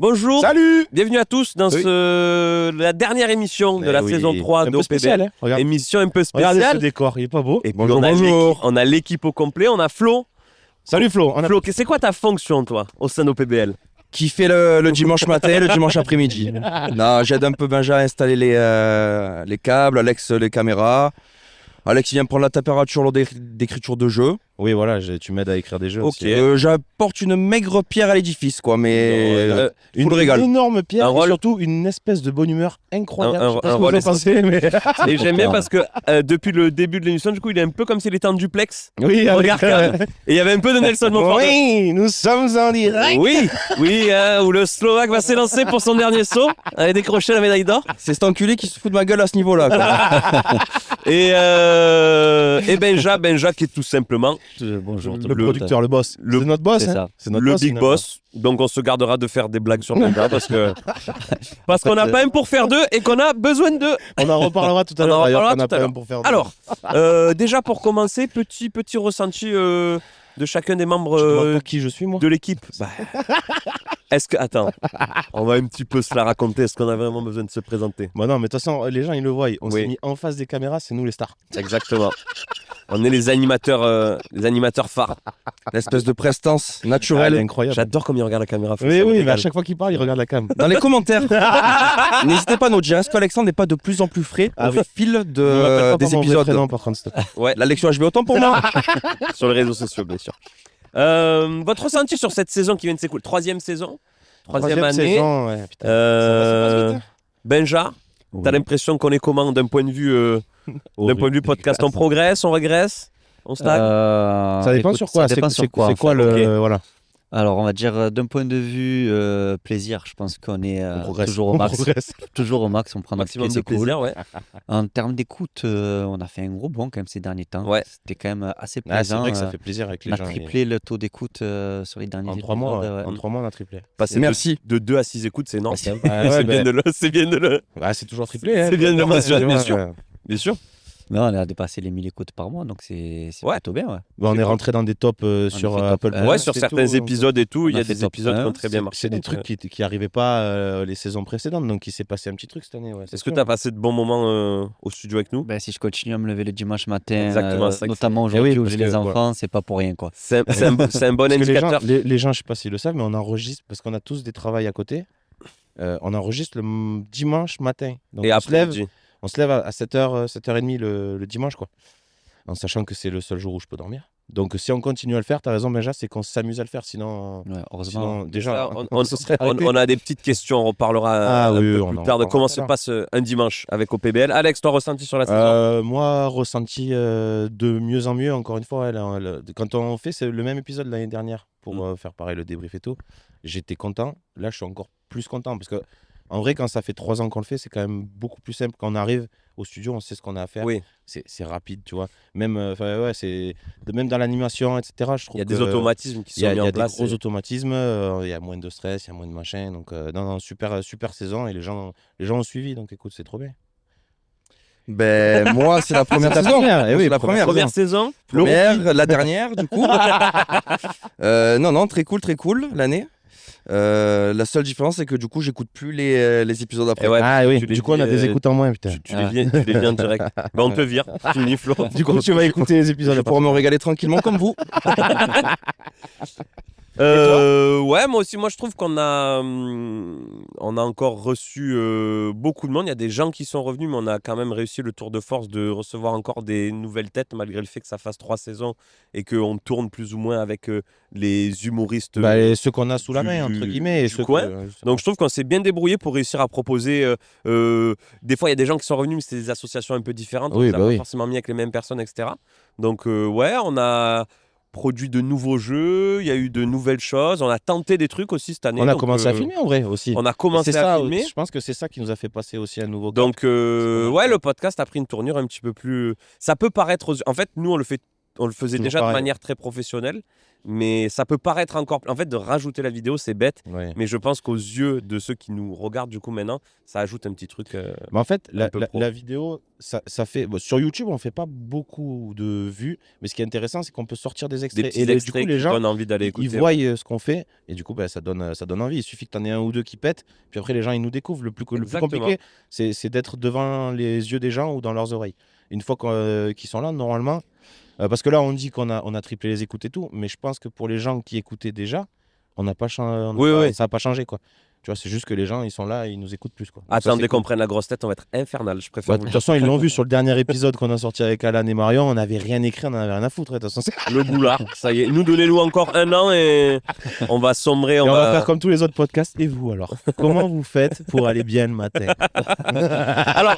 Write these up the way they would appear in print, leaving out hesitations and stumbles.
Bonjour. Salut. Bienvenue à tous dans la dernière émission de la saison 3 de OPBL. Hein. Émission un peu spéciale. Regardez ce décor, il est pas beau. Et bonjour, puis bonjour. on a l'équipe au complet. On a Flo. Salut Flo. Flo, c'est quoi ta fonction, toi, au sein d'OPBL? Qui fait le dimanche matin et le dimanche après-midi. Non, j'aide un peu Benja à installer les câbles, Alex les caméras. Alex il vient prendre la température lors d'écriture de jeu. Oui, voilà, tu m'aides à écrire des jeux. Ok. Aussi. J'apporte une maigre pierre à l'édifice, quoi, mais une régale. Une énorme pierre Un et rôle. surtout une espèce de bonne humeur incroyable. Un Je sais pas ce que rôle vous en pensez, mais... Et j'aime bien parce que depuis le début de l'émission, du coup, il est un peu comme s'il était en duplex. Oui, Regarde, et il y avait un peu de Nelson Montfort. Oui, nous sommes en direct. Oui, où le Slovaque va s'élancer pour son dernier saut, aller décrocher la médaille d'or. C'est cet enculé qui se fout de ma gueule à ce niveau-là, quoi. Et Benja qui est tout simplement Bonjour tout Le producteur, le boss. C'est notre boss. c'est hein. ça. C'est notre le boss, big finalement. boss. Donc on se gardera de faire des blagues sur Benja parce qu'on n'a pas un pour faire deux et qu'on a besoin de deux. On en reparlera tout à On en l'heure. D'ailleurs, reparlera qu'on a tout à pas l'heure. un pour faire. Alors, déjà pour commencer, petit ressenti de chacun des membres Tu demandes pas qui je suis, moi. de l'équipe. Est-ce que... Attends, on va un petit peu se la raconter. Est-ce qu'on a vraiment besoin de se présenter? Bah non, mais de toute façon, les gens, ils le voient. On Oui. s'est mis en face des caméras, c'est nous les stars. Exactement. On est les animateurs phares. L'espèce de prestance Elle naturelle. est incroyable. J'adore comme il regarde la caméra. Oui, Ça me mais à régale. chaque fois qu'il parle, il regarde la cam. Dans les commentaires, n'hésitez pas à nous dire, est-ce qu'Alexandre n'est pas de plus en plus frais Ah au oui. fil Ne m'appelle pas des par mon vrai épisodes? prénom, par contre, s'il te plaît. Ouais, La lecture HBO, autant pour moi. sur les réseaux sociaux, bien sûr. Votre ressenti sur cette saison qui vient de s'écouler? Troisième saison, troisième année. saison, ouais, putain. Euh, Ça passe vite, hein. Benja, t'as l'impression qu'on est comment d'un point de vue podcast? On progresse, on régresse, on stagne? Ça dépend sur quoi. Ça dépend sur quoi. C'est quoi le. Voilà. Alors, on va dire d'un point de vue plaisir, je pense qu'on est On progresse. toujours au On max. progresse. Toujours au max, on prend notre Maximum pied, de c'est cool. plaisir, ouais. En termes d'écoute, on a fait un gros bond quand même ces derniers temps. Ouais. C'était quand même assez Ah, c'est plaisant. vrai que ça fait plaisir avec On les a gens. triplé le taux d'écoute sur les derniers En épisodes. 3 mois, ouais. ouais. En 3 mois, on a triplé. Passer Merci. de 2 à 6 écoutes, c'est énorme. Ouais, Ah, ouais, C'est bien de le... Bah, c'est toujours triplé. Hein. C'est bien de le mentionner, bien sûr. Ouais. Bien sûr. Non, on a dépassé les 1000 écoutes par mois, donc c'est Ouais. plutôt bien. Ouais. Bah, on est rentré dans des tops sur fait top Apple. 1. Ouais, sur Podcast et certains tout, épisodes et tout, il y on a a fait des top épisodes qui 1. ont très bien marché. C'est des donc, trucs qui arrivaient pas les saisons précédentes, donc il s'est passé un petit truc cette année. Ouais, Est-ce que tu as passé de bons moments au studio avec nous? Ben, si je continue à me lever le dimanche matin, Exactement, c'est ça qu'il notamment faut. Eh aujourd'hui oui, où parce j'ai que, les enfants, c'est pas pour rien, quoi. C'est un bon Parce que indicateur. les gens, je sais pas s'ils le savent, mais on enregistre parce qu'on a tous des travails à côté. On enregistre le dimanche matin. Donc Et on après, se lève à 7h, 7h30 le dimanche, quoi. En sachant que c'est le seul jour où je peux dormir. Donc si on continue à le faire, t'as raison Benja, c'est qu'on s'amuse à le faire. Sinon, Ouais, heureusement. déjà, Ça, on se serait arrêté. on a des petites questions, on reparlera un peu on plus en tard de reparlera comment tout se à l'heure. passe un dimanche avec OPBL. Alex, toi, ressenti sur la saison? Moi, ressenti de mieux en mieux, encore une fois. Quand on fait c'est le même épisode l'année dernière pour faire pareil le débrief et tout, j'étais content. Là, je suis encore plus content parce que, en vrai, quand ça fait 3 ans qu'on le fait, c'est quand même beaucoup plus simple. Quand on arrive au studio, on sait ce qu'on a à faire. Oui, C'est rapide, tu vois. Même, même dans l'animation, etc. Je trouve il y a des que automatismes qui il y sont a, mis il y a en des place. gros automatismes, il y a moins de stress, il y a moins de machin. Donc, non, super saison et les gens ont suivi. Donc, écoute, c'est trop bien. Ben, moi, c'est la première saison. eh oui, C'est la première Première saison, Flo? Première, la dernière, du coup. Non, très cool, l'année. La seule différence, c'est que du coup, j'écoute plus les épisodes après. Eh ouais, Ah oui, tu les du coup, on a dis, des écoutes en moins, putain. tu les viens direct. Ben, on te vire, fini Flo. Du coup, tu vas écouter les Je épisodes. vais pouvoir me régaler tranquillement comme vous. Ouais, moi aussi, je trouve qu'on a encore reçu beaucoup de monde. Il y a des gens qui sont revenus, mais on a quand même réussi le tour de force de recevoir encore des nouvelles têtes, malgré le fait que ça fasse 3 saisons et qu'on tourne plus ou moins avec les humoristes. Et ceux qu'on a sous la main, du- entre guillemets. Et du ceux coin. que- Donc je trouve qu'on s'est bien débrouillé pour réussir à proposer. Des fois, il y a des gens qui sont revenus, mais c'est des associations un peu différentes. Oui, on les a bah pas oui. forcément mis avec les mêmes personnes, etc. Donc ouais, on a produit de nouveaux jeux, il y a eu de nouvelles choses, on a tenté des trucs aussi cette année. On a donc, commencé à filmer en vrai aussi. On a commencé C'est à ça, filmer. je pense que c'est ça qui nous a fait passer aussi un nouveau cap. Donc ouais, le podcast a pris une tournure un petit peu plus. Ça peut paraître. En fait, nous on le fait on le faisait Toujours déjà de pareil. manière très professionnelle, mais ça peut paraître encore. En fait, de rajouter la vidéo, c'est bête, Ouais. mais je pense qu'aux yeux de ceux qui nous regardent du coup maintenant, ça ajoute un petit truc. Mais en fait, un peu pro. la vidéo, ça fait. Bon, sur YouTube, on fait pas beaucoup de vues, mais ce qui est intéressant, c'est qu'on peut sortir des Des extraits. petits Et du extraits coup, les qui gens, donnent envie d'aller ils écouter. voient ce qu'on fait, et du coup, ça donne envie. Il suffit que tu en aies un ou deux qui pètent, puis après, les gens, ils nous découvrent. Le plus Exactement. compliqué, c'est d'être devant les yeux des gens ou dans leurs oreilles. Une fois qu'ils sont là, normalement. Parce que là, on dit qu'on a triplé les écoutes et tout, mais je pense que pour les gens qui écoutaient déjà, on n'a pas changé. Oui. Ça n'a pas changé, quoi. Tu vois, c'est juste que les gens, ils sont là et ils nous écoutent plus, quoi. Donc ça, Attends, c'est dès cool. qu'on prenne la grosse tête, on va être infernal. Je préfère Ouais, vous de le toute dire. façon, ils l'ont vu sur le dernier épisode qu'on a sorti avec Alan et Marion. On n'avait rien écrit, on n'en avait rien à foutre. De toute façon, Le boulard, ça y est. Nous, donnez-nous encore 1 an et on va sombrer. Et on va faire comme tous les autres podcasts. Et vous, alors, comment vous faites pour aller bien le matin? Alors,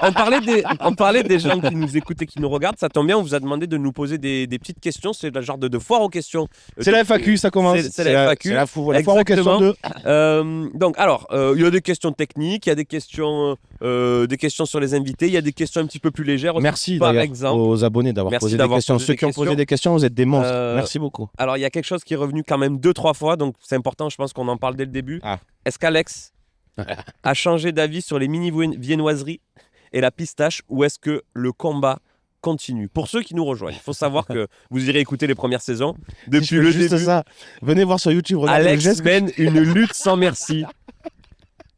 on parlait des gens qui nous écoutent et qui nous regardent. Ça tombe bien, on vous a demandé de nous poser des petites questions. C'est le genre de foire aux questions. C'est la FAQ, ça commence. C'est la FAQ. C'est la foire aux questions Exactement. 2. Donc, alors, il y a des questions techniques, il y a des questions sur les invités, il y a des questions un petit peu plus légères. Merci par d'ailleurs exemple. aux abonnés d'avoir Merci posé des d'avoir questions. posé Ceux des qui ont posé questions. des questions, vous êtes des monstres. Euh, Merci beaucoup. Alors, il y a quelque chose qui est revenu quand même 2-3 fois, donc c'est important, je pense qu'on en parle dès le début. Ah. Est-ce qu'Alex a changé d'avis sur les mini viennoiseries et la pistache, ou est-ce que le combat continue? Pour ceux qui nous rejoignent, il faut savoir que vous irez écouter les premières saisons. Depuis Je fais le juste début, ça. Venez voir sur YouTube. Regardez le Alex geste que mène une lutte sans merci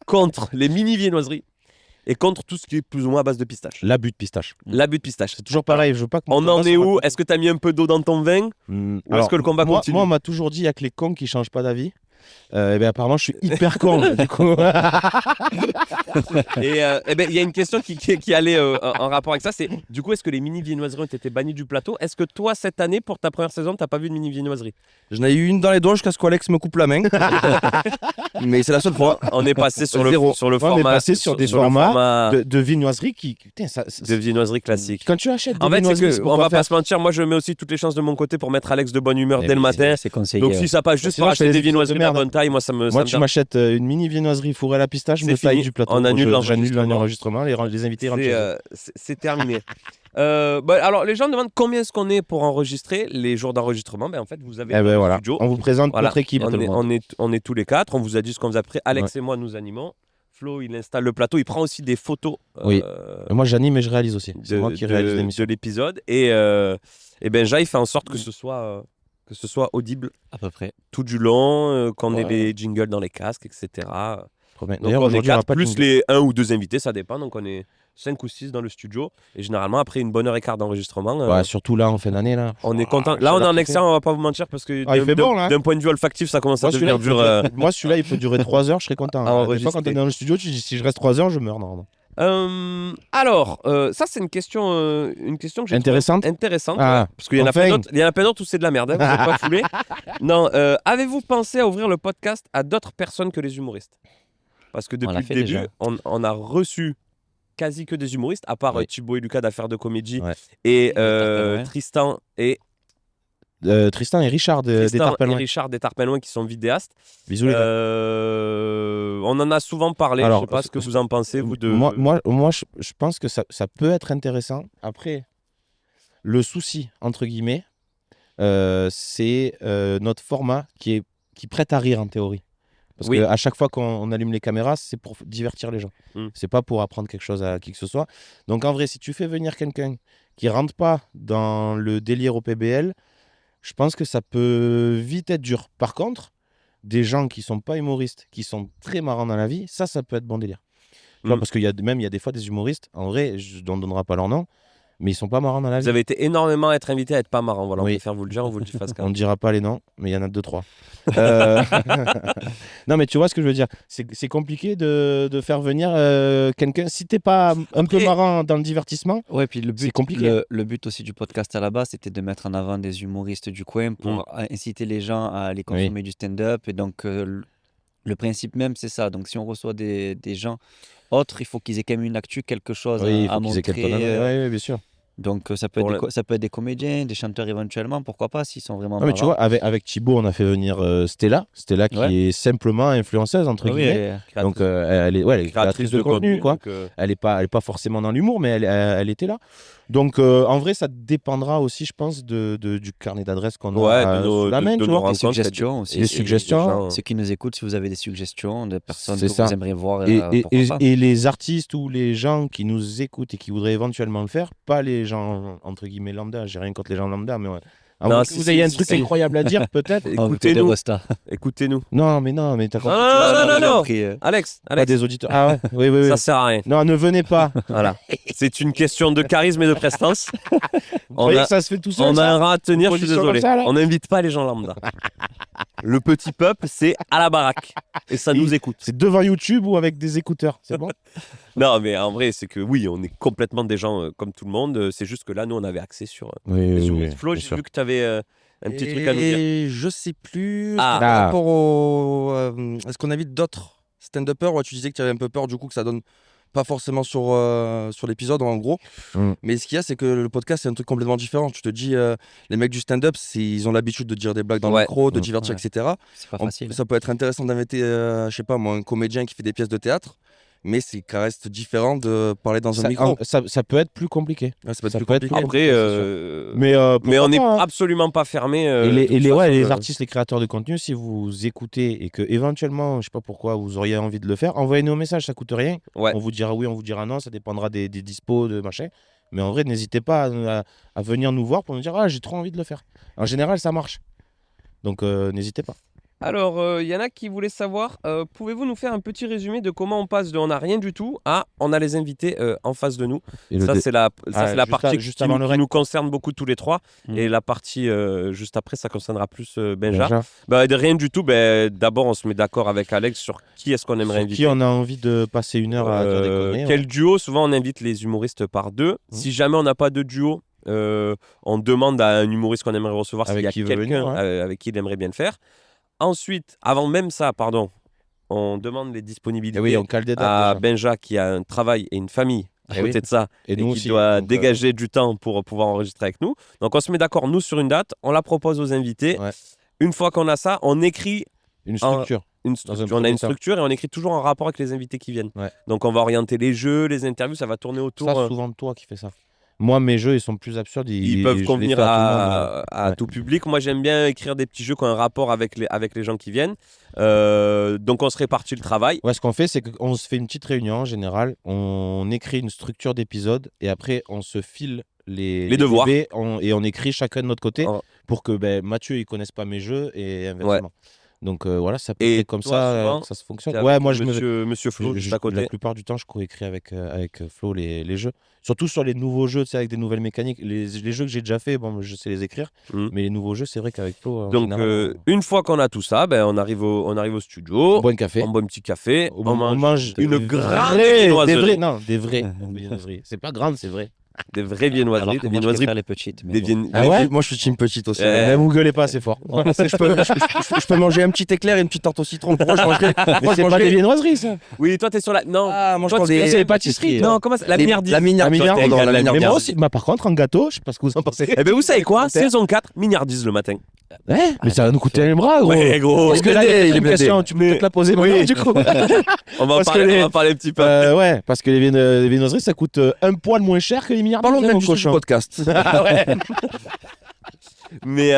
contre les mini viennoiseries et contre tout ce qui est plus ou moins à base de pistache. L'abus de pistache. L'abus de pistache. C'est toujours pareil. Je veux pas. On en est où? Est-ce que tu as mis un peu d'eau dans ton vin? Ou est-ce que le combat continue? Moi, on m'a toujours dit, il y a que les cons qui changent pas d'avis. Et bien apparemment, je suis hyper con. Du coup. Et il y a une question qui allait en rapport avec ça, c'est du coup, est-ce que les mini viennoiseries ont été bannies du plateau? Est-ce que toi, cette année, pour ta première saison, t'as pas vu de mini viennoiserie? J'en ai eu une dans les doigts jusqu'à ce qu'Alex me coupe la main. Mais c'est la seule fois. On est passé sur le Zéro. sur le On format. est passé sur des le formats format de viennoiserie qui. Putain, de viennoiserie classique. Quand tu achètes des En fait, c'est viennoiseries, que, pour on va quoi pas faire se mentir, moi je mets aussi toutes les chances de mon côté pour mettre Alex de bonne humeur dès le matin. C'est conseillé. Donc si ça passe juste Sinon, par je fais acheter des des viennoiseries de épisodes de la merde. bonne taille, moi ça me. Moi, ça me tu m'achètes une mini viennoiserie fourrée à la pistache, je C'est me taille fini. du plateau. On annule J'annule l'enregistrement. l'enregistrement. Les invités rentrent chez eux. C'est terminé. Alors, les gens demandent combien est-ce qu'on est pour enregistrer les jours d'enregistrement. En fait, vous avez Eh dans ben le voilà. studio. On vous présente Voilà. notre équipe. On est tous les 4. On vous a dit ce qu'on vous a pris. Alex et moi, nous animons. Flo, il installe le plateau. Il prend aussi des photos. Oui. Moi, j'anime et je réalise aussi. C'est moi qui réalise de l'émission. l'épisode. Et Benja, il fait en sorte que ce soit audible À peu près. tout du long, qu'on ait Ouais. des jingles dans les casques, etc. Trop bien. Donc D'ailleurs, on est aujourd'hui, on 4 va pas de plus jingle. les 1 ou 2 invités, ça dépend. Donc on est 5 ou 6 dans le studio. Et généralement, après une bonne heure et quart d'enregistrement, Ouais, surtout là, en fin d'année. Là. on est content. Ah, Là, on est j'adore en kiffer. excellent, on va pas vous mentir, parce que Ah, il fait bon, là. d'un point de vue olfactif, ça commence à Moi, celui-là, devenir dur. Moi, celui-là, il peut durer 3 heures, je serais content. À Des fois, enregistrer. quand on est dans le studio, tu dis si je reste 3 heures, je meurs. Non. Alors, ça, c'est une question que j'ai Intéressante. trouvée intéressante. Ah, ouais, parce qu'il y en a enfin. plein d'autres. Il y en a plein d'autres où c'est de la merde. Hein, vous êtes pas foulés. Non, avez-vous pensé à ouvrir le podcast à d'autres personnes que les humoristes? Parce que On depuis l'a le fait début, déjà. on a reçu quasi que des humoristes, à part Oui. Thibaut et Lucas d'Affaires de Comédie Ouais. et Ouais. Tristan et Tristan et Richard des Tristan et Tarpelins. Richard des Tarpelins qui sont vidéastes. Bisous les gars. On en a souvent parlé. Alors, je sais pas ce que vous en pensez, vous deux. Moi, je pense que ça peut être intéressant. Après, le souci, entre guillemets, c'est notre format qui prête à rire en théorie. Parce Oui. qu'à chaque fois qu'on allume les caméras, c'est pour divertir les gens. C'est pas pour apprendre quelque chose à qui que ce soit. Donc en vrai, si tu fais venir quelqu'un qui rentre pas dans le délire au PBL, je pense que ça peut vite être dur. Par contre, des gens qui sont pas humoristes, qui sont très marrants dans la vie, ça peut être bon délire. Tu vois, parce qu'il y a des fois des humoristes, en vrai, on ne donnera pas leur nom, mais ils sont pas marrants dans la Vous vie. avez été énormément à être invité à être pas marrant. Voilà, Oui. on préfère vous le dire, on vous le dit face On ne dira pas les noms, mais il y en a 2-3. Non, mais tu vois ce que je veux dire. C'est compliqué de faire venir quelqu'un. Si t'es pas un peu Après- marrant dans le divertissement, Ouais, puis le but, C'est compliqué. le but aussi du podcast à la base, c'était de mettre en avant des humoristes du coin pour inciter les gens à aller consommer du stand-up. Et donc, le principe même, c'est ça. Donc, si on reçoit des gens autres, il faut qu'ils aient quand même une actu, quelque chose oui, il à faut qu'ils aient montrer. quelqu'un. Oui, bien sûr. Donc, ça peut, Pour être ça peut être des comédiens, des chanteurs éventuellement, pourquoi pas, s'ils sont vraiment Non, mais tu vois, avec Thibaut, on a fait venir Stella. Stella qui Ouais. est simplement influenceuse, entre Ah oui, guillemets. elle- Donc, elle est créatrice de contenu, quoi. donc, Elle est pas forcément dans l'humour, mais elle était là. Donc, en vrai, ça dépendra aussi, je pense, du carnet d'adresses qu'on a sous la main, tu vois. Des suggestions aussi. Les suggestions. Ceux qui nous écoutent, si vous avez des suggestions de personnes C'est que ça. vous aimeriez voir, Et pas. les artistes ou les gens qui nous écoutent et qui voudraient éventuellement le faire, pas les gens, entre guillemets, lambda, j'ai rien contre les gens lambda, mais vous ayez un truc incroyable à dire, peut-être. Écoutez-nous. Écoutez-nous. Non, mais t'as compris. Non. Alex. Pas des auditeurs. Ah ouais, oui. Ça sert à rien. Non, ne venez pas. Voilà. C'est une question de charisme et de prestance. Ça se fait tout seul. On a un rat à tenir, je suis Position désolé. comme ça, là. On n'invite pas les gens lambda. Le petit peuple, c'est à la baraque. Et ça nous écoute. C'est devant YouTube ou avec des écouteurs, c'est bon? Non, mais en vrai, c'est que oui, on est complètement des gens comme tout le monde. C'est juste que là, nous, on avait accès sur. Oui. Flo, j'ai vu que tu avais un petit truc à nous dire. Et je sais plus. Ah. Par rapport au. Est-ce qu'on invite d'autres stand-uppers? Ouais, tu disais que tu avais un peu peur du coup que ça donne pas forcément sur l'épisode en gros. Mais ce qu'il y a, c'est que le podcast, c'est un truc complètement différent. Tu te dis, les mecs du stand-up, ils ont l'habitude de dire des blagues dans le micro, de divertir, etc. C'est pas facile. Ça peut être intéressant d'inviter, je sais pas moi, un comédien qui fait des pièces de théâtre. Mais ça reste différent de parler dans un micro. Ça peut être plus compliqué. Ouais, ça peut être plus compliqué. Après, mais on n'est absolument pas fermé. Les artistes, les créateurs de contenu, si vous écoutez et que éventuellement, je sais pas pourquoi, vous auriez envie de le faire, envoyez-nous un message, ça coûte rien. Ouais. On vous dira oui, on vous dira non, ça dépendra des dispos, de machin. Mais en vrai, n'hésitez pas à venir nous voir pour nous dire ah, j'ai trop envie de le faire. En général, ça marche. Donc n'hésitez pas. Alors, il y en a qui voulaient savoir, pouvez-vous nous faire un petit résumé de comment on passe de on n'a rien du tout à on a les invités en face de nous. Ça, c'est la partie qui nous concerne beaucoup tous les trois. Et la partie juste après, ça concernera plus Benja. De rien du tout, d'abord, on se met d'accord avec Alex sur qui est-ce qu'on aimerait inviter. Qui on a envie de passer une heure à dire des conneries. Quel duo? Souvent, on invite les humoristes par deux. Si jamais on n'a pas de duo, on demande à un humoriste qu'on aimerait recevoir s'il y a quelqu'un avec qui il aimerait bien le faire. Ensuite, avant même ça, on demande les disponibilités à Benja qui a un travail et une famille à côté de ça et nous qui doit dégager du temps pour pouvoir enregistrer avec nous. Donc on se met d'accord, nous, sur une date, on la propose aux invités. Ouais. Une fois qu'on a ça, on écrit une structure. On a une structure et on écrit toujours en rapport avec les invités qui viennent. Ouais. Donc on va orienter les jeux, les interviews, ça va tourner autour. C'est souvent toi qui fais ça. Moi, mes jeux, ils sont plus absurdes. Ils peuvent convenir à tout public. Moi, j'aime bien écrire des petits jeux qui ont un rapport avec les gens qui viennent. Donc, on se répartit le travail. Ouais, ce qu'on fait, c'est qu'on se fait une petite réunion en général. On écrit une structure d'épisode et après, on se file les devoirs. Bébés, et on écrit chacun de notre côté pour que Mathieu, il ne connaisse pas mes jeux et inversement. Donc voilà, ça peut être comme ça que ça se fonctionne. Ouais, moi Monsieur Flo, juste à côté. La plupart du temps, je coécris avec Flo les jeux. Surtout sur les nouveaux jeux, avec des nouvelles mécaniques. Les jeux que j'ai déjà fait, je sais les écrire. Mais les nouveaux jeux, c'est vrai qu'avec Flo. Donc une fois qu'on a tout ça, on arrive au studio. On boit un café. On boit un petit café. On mange une grande viennoiserie. Non, des vraies viennoiseries. C'est pas grande, c'est vrai. Des vraies viennoiseries. Des viennoiseries les petites. Moi, je suis team petite aussi. Vous gueulez pas, c'est fort. Je peux manger un petit éclair et une petite tarte au citron. Moi, c'est pas des viennoiseries, ça. Oui, toi, t'es sur la. Non. Moi, je pense c'est les pâtisseries. Non, comment ça? La mignardise. La mignardise. Mais moi aussi. Par contre, en gâteau, je sais pas ce que vous en pensez. Eh ben, vous savez quoi? Saison 4, mignardise le matin. Ouais, mais ça va nous coûter les bras, gros. Ouais, gros. Parce que là, il y a une question, tu peux peut-être la poser maintenant, du coup. On va en parler un petit peu. Ouais, parce que les viennoiseries, ça coûte un poil moins cher que les milliards. Parlons même du podcast. Ouais. Mais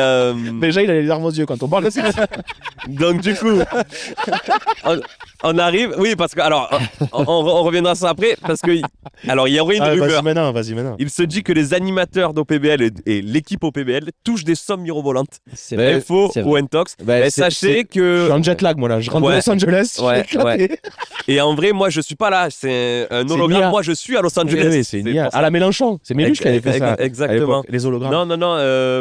déjà, il a les larmes aux yeux quand on parle de ça. Donc du coup, on arrive. Oui, parce que alors, on reviendra sur ça après, parce que alors il y aurait une rumeur. Vas-y maintenant. Il se dit que les animateurs d'OPBL et l'équipe OPBL touchent des sommes mirobolantes. C'est faux ou intox. Sachez que je suis en jet lag, moi là. Je rentre de Los Angeles. Ouais. Et en vrai, moi, je suis pas là. C'est un hologramme. Moi, je suis à Los Angeles. Oui, c'est à la Mélenchon. C'est Méluche qui avait fait ça. Exactement. Les hologrammes.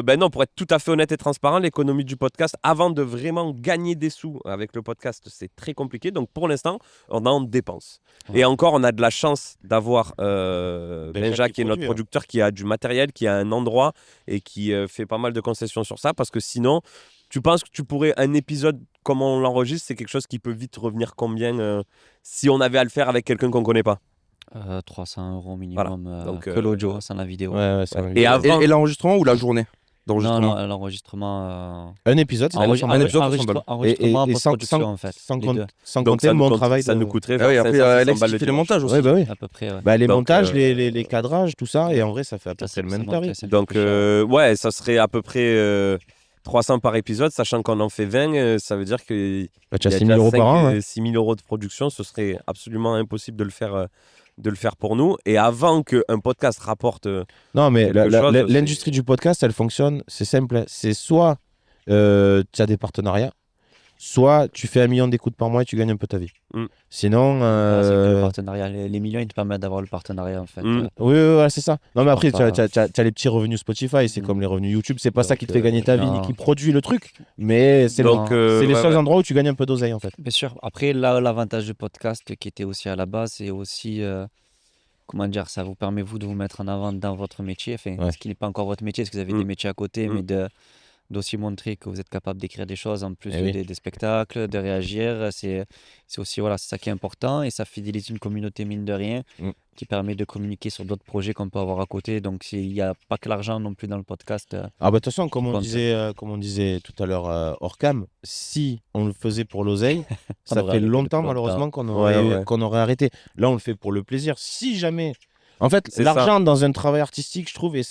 Non, pour être tout à fait honnête et transparent, l'économie du podcast, avant de vraiment gagner des sous avec le podcast, c'est très compliqué. Donc pour l'instant, on en dépense. Et encore, on a de la chance d'avoir Benja, qui est notre producteur, qui a du matériel, qui a un endroit et qui fait pas mal de concessions sur ça. Parce que sinon, tu penses que tu pourrais, un épisode comme on l'enregistre, c'est quelque chose qui peut vite revenir combien si on avait à le faire avec quelqu'un qu'on connaît pas? 300 € minimum. Voilà. Donc, que l'audio, sans la vidéo. Ouais. Et l'enregistrement ou la journée? d'enregistrement. Non, l'enregistrement. Un épisode, c'est un épisode, 300 balles. Enregistrement, Et post-production, en fait. sans les deux. Donc compter mon travail. ça nous coûterait Ah oui, vers après, 500, Alex balles qui le fait le dimanche. montage aussi. Ouais, bah oui. À peu près, ouais. Les Donc, montages, les cadrages, tout ça, et en vrai, ça fait à peu Ça, près le c'est même monté, tarif. c'est Donc, plus cher. ouais, ça serait à peu près 300 par épisode, sachant qu'on en fait 20, ça veut dire que Bah, tu as 6 000 euros par an. Hein. 6 000 euros de production, ce serait absolument impossible de le faire pour nous. Et avant qu'un podcast rapporte Non, mais quelque chose, l'industrie du podcast, elle fonctionne, c'est simple. C'est soit tu as des partenariats, soit tu fais 1 million d'écoutes par mois et tu gagnes un peu ta vie. Sinon. C'est que le partenariat, les millions, ils te permettent d'avoir le partenariat, en fait. Oui, c'est ça. Non, mais après, tu Enfin, as les petits revenus Spotify, c'est comme les revenus YouTube. C'est pas ça qui te fait gagner ta vie, ni non. qui produit le truc. Mais c'est Donc, c'est les ouais, seuls ouais. endroits où tu gagnes un peu d'oseille, en fait. Bien sûr. Après, là, l'avantage du podcast qui était aussi à la base, c'est aussi, comment dire, ça vous permet, vous, de vous mettre en avant dans votre métier. Enfin, Ouais. ce qui n'est pas encore votre métier, parce que vous avez des métiers à côté, mais d'aussi montrer que vous êtes capable d'écrire des choses en plus Eh oui. des spectacles, de réagir. C'est aussi, voilà, c'est ça qui est important et ça fidélise une communauté, mine de rien, qui permet de communiquer sur d'autres projets qu'on peut avoir à côté. Donc, il n'y a pas que l'argent non plus dans le podcast. Ah, bah, de toute façon, comme on compte. disait tout à l'heure hors cam, si on le faisait pour l'oseille, ça aurait fait arrêté longtemps, depuis malheureusement, Ouais. qu'on aurait arrêté. Là, on le fait pour le plaisir. Si jamais. En fait, C'est l'argent dans un travail artistique, je trouve, et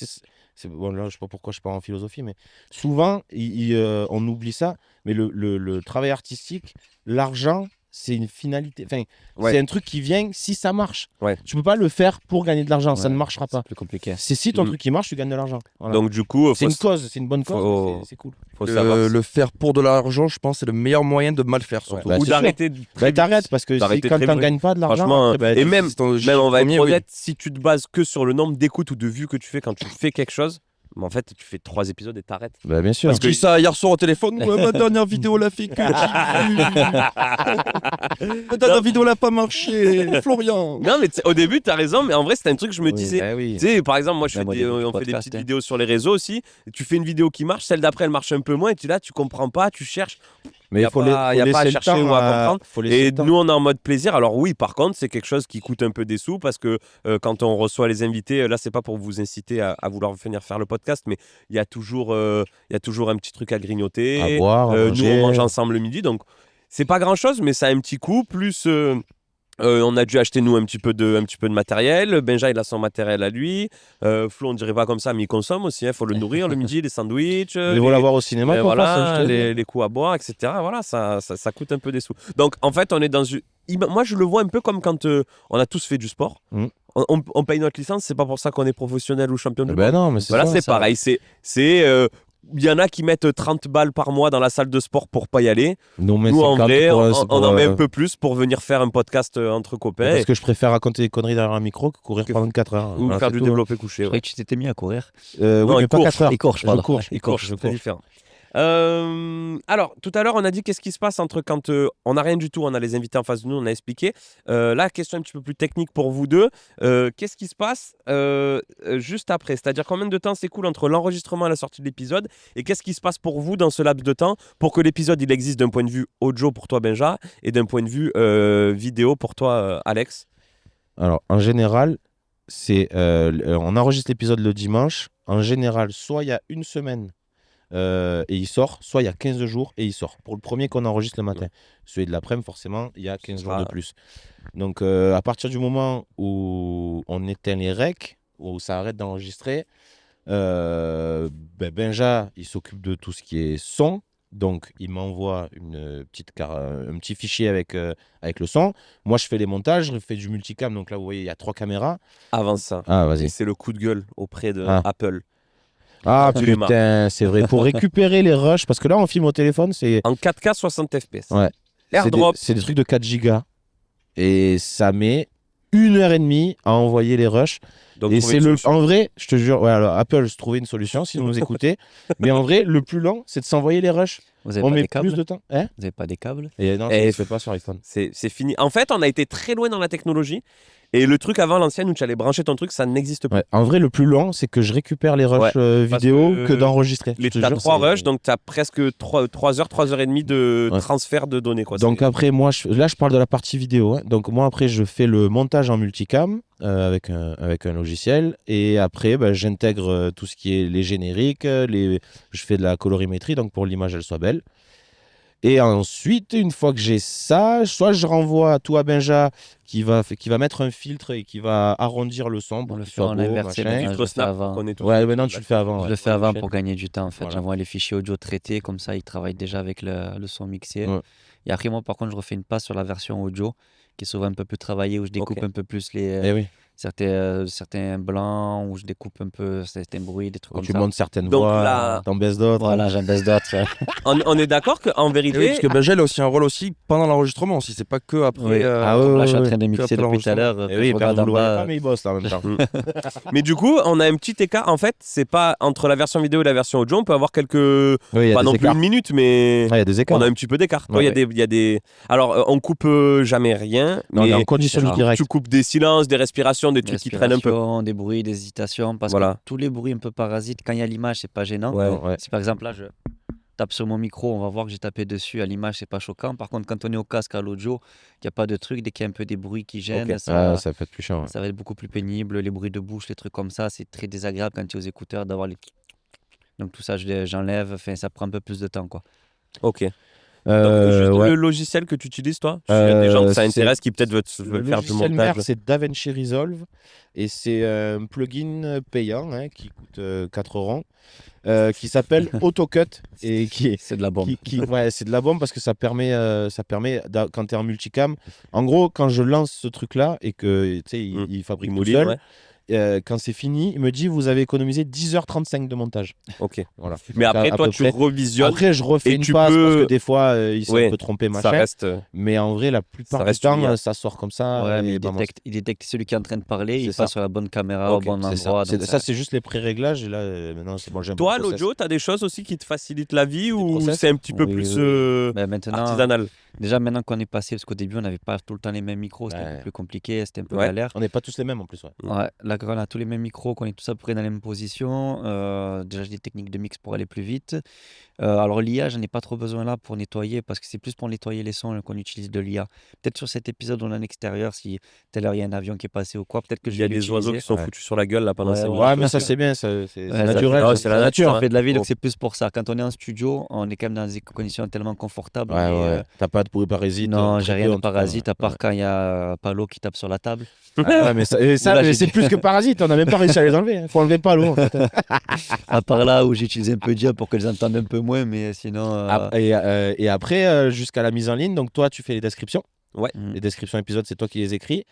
bon, là, je sais pas pourquoi je pars en philosophie, mais souvent, on oublie ça. Mais le travail artistique, l'argent, c'est une finalité. Enfin, Ouais. c'est un truc qui vient si ça marche. Ouais. Tu peux pas le faire pour gagner de l'argent, ça Ouais, ne marchera pas. C'est plus compliqué. C'est si ton Mm. truc qui marche, tu gagnes de l'argent. Voilà. Donc, du coup, c'est une cause, c'est une bonne cause, faut- mais c'est cool. faut savoir. Le faire pour de l'argent, je pense, c'est le meilleur moyen de mal faire, Ouais. surtout. Bah, Ou c'est d'arrêter. Bah, t'arrêtes parce que D'arrêter quand très t'en vite. gagnes pas de l'argent, Franchement, après, bah, et même, C'est ton Même on va être premier, oui. honnête, si tu te bases que sur le nombre d'écoutes ou de vues que tu fais quand tu fais quelque chose, mais en fait, tu fais 3 épisodes et t'arrêtes. bah, bien sûr. Parce que ça hier soir au téléphone, ouais, ma dernière vidéo l'a fait que ma dernière vidéo l'a pas marché, Florian. Non, mais au début, t'as raison, mais en vrai, c'était un truc que je me disais. Eh oui. Tu sais, par exemple, moi, je fais Même au des- début du on fait des podcast, petites hein. vidéos sur les réseaux aussi. Tu fais une vidéo qui marche, celle d'après, elle marche un peu moins, et tu comprends pas, tu cherches. Mais y a il faut pas- y a pas à laisser le chercher temps ou à comprendre. faut laisser Et le temps. nous, on est en mode plaisir. Alors oui, par contre, c'est quelque chose qui coûte un peu des sous parce que quand on reçoit les invités, là, c'est pas pour vous inciter à vouloir venir faire le podcast, mais il y a toujours un petit truc à grignoter. À boire, à Nous, manger. on mange ensemble le midi, donc c'est pas grand-chose, mais ça a un petit coût. Plus, on a dû acheter, nous, un petit peu de matériel. Benja, il a son matériel à lui. Flo, on dirait pas comme ça, mais il consomme aussi. Il faut le nourrir le midi, les sandwichs. Ils vont la voir au cinéma. qu'on Voilà, fasse, je te dis. les coups à boire, etc. Voilà, ça coûte un peu des sous. Donc, en fait, on est dans une. Moi, je le vois un peu comme quand on a tous fait du sport. On paye notre licence, c'est pas pour ça qu'on est professionnel ou champion du Ben monde. non, mais c'est Voilà, ça. c'est pareil. Il y en a qui mettent 30 balles par mois dans la salle de sport pour pas y aller. Non, mais Nous, c'est en quand- vrai, pour- on c'est on pour, en met un peu plus pour venir faire un podcast entre copains Parce que je préfère raconter des conneries derrière un micro que courir pendant 4 heures. ou Voilà, faire c'est du tout. développé couché. Je ouais. croyais que tu t'étais mis à courir. Oui, Non, mais il pas court, 4 heures. il court, je parle. cours, Il court, c'est différent. Alors, tout à l'heure, on a dit qu'est-ce qui se passe entre quand on n'a rien du tout, on a les invités en face de nous, on a expliqué. Là, question un petit peu plus technique pour vous deux. Qu'est-ce qui se passe juste après? C'est-à-dire combien de temps s'écoule entre l'enregistrement et la sortie de l'épisode? Et qu'est-ce qui se passe pour vous dans ce laps de temps pour que l'épisode il existe d'un point de vue audio pour toi, Benja, et d'un point de vue vidéo pour toi, Alex? Alors, en général, on enregistre l'épisode le dimanche. En général, soit il y a une semaine et il sort, soit il y a 15 jours et il sort. Pour le premier qu'on enregistre le matin. Celui de l'après-midi, forcément, il y a 15 jours de plus. Donc, à partir du moment où on éteint les recs, où ça arrête d'enregistrer, Benja, il s'occupe de tout ce qui est son. Donc, il m'envoie un petit fichier avec le son. Moi, je fais les montages, je fais du multicam. Donc là, vous voyez, il y a 3 caméras. Avant ça. Ah, Et vas-y. c'est le coup de gueule auprès de Ah. Apple. Ah, Tu les marques. putain, c'est vrai. Pour récupérer les rushs, parce que là, on filme au téléphone, c'est En 4K 60 FPS. Ouais. AirDrop. c'est des trucs de 4 gigas. Et ça met 1h30 à envoyer les rushs. Donc, Et trouver c'est une solution. en vrai, je te jure, ouais, alors Apple, se trouvait une solution si vous nous écoutez. Mais en vrai, le plus long, c'est de s'envoyer les rushs. Vous avez On pas met des câbles? plus de temps. Hein Vous avez pas des câbles? Et non, Et ça se fait pas sur iPhone. C'est fini. En fait, on a été très loin dans la technologie. Et le truc avant l'ancienne où tu allais brancher ton truc, ça n'existe pas. Ouais. En vrai, le plus long, c'est que je récupère les rushs parce vidéo que, que d'enregistrer. Les Je te t'as jure, 3 c'est- rushs, donc tu as presque 3 heures, 3h30 de Ouais. transfert de données. Quoi. Donc après, moi, là, je parle de la partie vidéo. Hein. Donc moi, après, je fais le montage en multicam. avec un logiciel. Et après, j'intègre tout ce qui est les génériques, je fais de la colorimétrie, donc pour l'image, elle soit belle. Et ensuite, une fois que j'ai ça, soit je renvoie tout à Benja qui va mettre un filtre et qui va arrondir le son pour On le qu'il fait soit en beau, inversé. machin. Maintenant, je le fais avant. qu'on est tous Ouais, sur maintenant YouTube, tu le fais avant. Je ouais. le fais avant Michel. pour gagner du temps en fait. Voilà. J'envoie les fichiers audio traités, comme ça ils travaillent déjà avec le son mixé. Ouais. Et après moi par contre je refais une passe sur la version audio qui est souvent un peu plus travaillée où je découpe Ok. un peu plus Eh oui. certains blancs, où je découpe un peu certains bruits, des trucs Quand comme tu ça. montes certaines Donc voix, là- t'en baisses d'autres. Voilà, j'en baisse d'autres. On est d'accord qu'en Et vérité, oui, parce que Benja, il a aussi un rôle aussi pendant l'enregistrement aussi. C'est pas que après. Oui. Ah Comme ouais, là je suis en ouais, train de mixer après depuis tout à l'heure. Eh quand oui, je regarde vous en le voyez bas, pas, mais il bosse là en même temps. mais du coup, on a un petit écart. En fait, c'est pas entre la version vidéo et la version audio, on peut avoir quelques, Oui, il y a pas des non plus écarts. une minute, mais Ah, il y a des écarts. on a un petit peu d'écart. Toi, Ouais. il y a des. Alors, on coupe jamais rien, Non, on est mais en condition c'est rare. direct. tu coupes des silences, des respirations, des des trucs qui traînent un peu. respirations, des bruits, des hésitations, parce Voilà. que tous les bruits un peu parasites, quand il y a l'image, c'est pas gênant. Ouais. Ouais. Si par exemple là je tape sur mon micro, on va voir que j'ai tapé dessus, à l'image c'est pas choquant. Par contre quand on est au casque, à l'audio, il n'y a pas de truc, dès qu'il y a un peu des bruits qui gênent, Ok. Ça peut être plus chiant. Ouais. ça va être beaucoup plus pénible. Les bruits de bouche, les trucs comme ça, c'est très désagréable quand tu es aux écouteurs d'avoir les... Donc tout ça j'enlève, enfin, ça prend un peu plus de temps quoi. Ok. Donc, juste Ouais. le logiciel que tu utilises, toi. Il y a des gens que ça c'est- intéresse qui peut-être Le veulent faire du logiciel montage. mère, c'est DaVinci Resolve et c'est un plugin payant qui coûte 4 €, qui s'appelle AutoCut et C'est de la bombe. ouais, c'est de la bombe parce que ça permet quand tu es en multicam. En gros, quand je lance ce truc-là et que tu sais, il fabrique Il tout mouline, seul, ouais. quand c'est fini, il me dit vous avez économisé 10h35 de montage. Ok. Voilà. Mais Donc, après, à toi, peu tu près. revisionnes. Après, je refais et une tu passe parce peux- que des fois, il s'est Ouais, un peu trompé, Ça machin. reste. Mais en vrai, la plupart Ça du reste temps, une IA. ça sort comme ça. Ouais, mais et il bah, détecte celui qui est en train de parler, il C'est passe ça. sur la bonne caméra Ok, au bon c'est ça. endroit. C'est- donc ça, c'est juste les pré-réglages. Et là, maintenant, c'est bon, j'ai un bon Toi, process. l'audio, tu as des choses aussi qui te facilitent la vie ou process c'est un petit peu Oui, plus oui. Ben, maintenant, artisanal? déjà maintenant qu'on est passé, parce qu'au début on n'avait pas tout le temps les mêmes micros, c'était un Ouais. peu plus compliqué, c'était un peu Ouais. galère. On n'est pas tous les mêmes en plus. Ouais. Ouais, là quand on a tous les mêmes micros, qu'on est tous à peu près dans la même position, déjà j'ai des techniques de mix pour aller plus vite. Alors l'IA, j'en ai pas trop besoin là pour nettoyer, parce que c'est plus pour nettoyer les sons qu'on utilise de l'IA. Peut-être sur cet épisode on est en extérieur, si tout à l'heure il y a un avion qui est passé ou quoi, peut-être que Il je y a vais des oiseaux qui l'utiliser. sont Ouais. foutus sur la gueule là pendant Ouais, 5 minutes. voilà. Ouais, mais ça, c'est bien. C'est Ouais, ça naturel. fait- c'est la nature, Ça hein. fait de la vie, donc Oh. c'est plus pour ça. Quand on est en studio, on est quand même dans des conditions tellement confortables. Ouais, mais, ouais. T'as pas de bruit parasite. non, très j'ai peu, rien en de tout cas, parasite, à part ouais. quand il y a Palo qui tape sur la table. Ouais, mais ça, Là, mais j'ai c'est dit- plus que parasite. On n'a même pas réussi à les enlever. Faut enlever pas l'eau. En fait. À part là où j'ai utilisé un peu Dia pour qu'elles entendent un peu moins, mais sinon. Et après, jusqu'à la mise en ligne, donc toi, tu fais les descriptions. mm. Les descriptions épisodes, c'est toi qui les écris.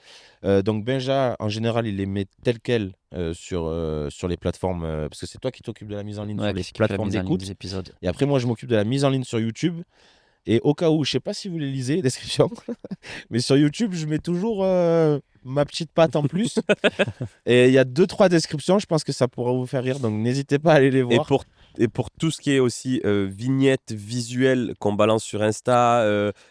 Donc Benja, en général, il les met telles quelles sur les plateformes, parce que c'est toi qui t'occupes de la mise en ligne Ouais, sur les qu'est-ce qui fait la plateformes mise en ligne d'écoute. des épisodes. Et après, moi, je m'occupe de la mise en ligne sur YouTube. Et au cas où, je sais pas si vous les lisez, les descriptions, mais sur YouTube, je mets toujours ma petite patte en plus. Et il y a 2-3 descriptions, je pense que ça pourra vous faire rire, donc n'hésitez pas à aller les voir. Et pour tout ce qui est aussi vignettes visuelles qu'on balance sur Insta,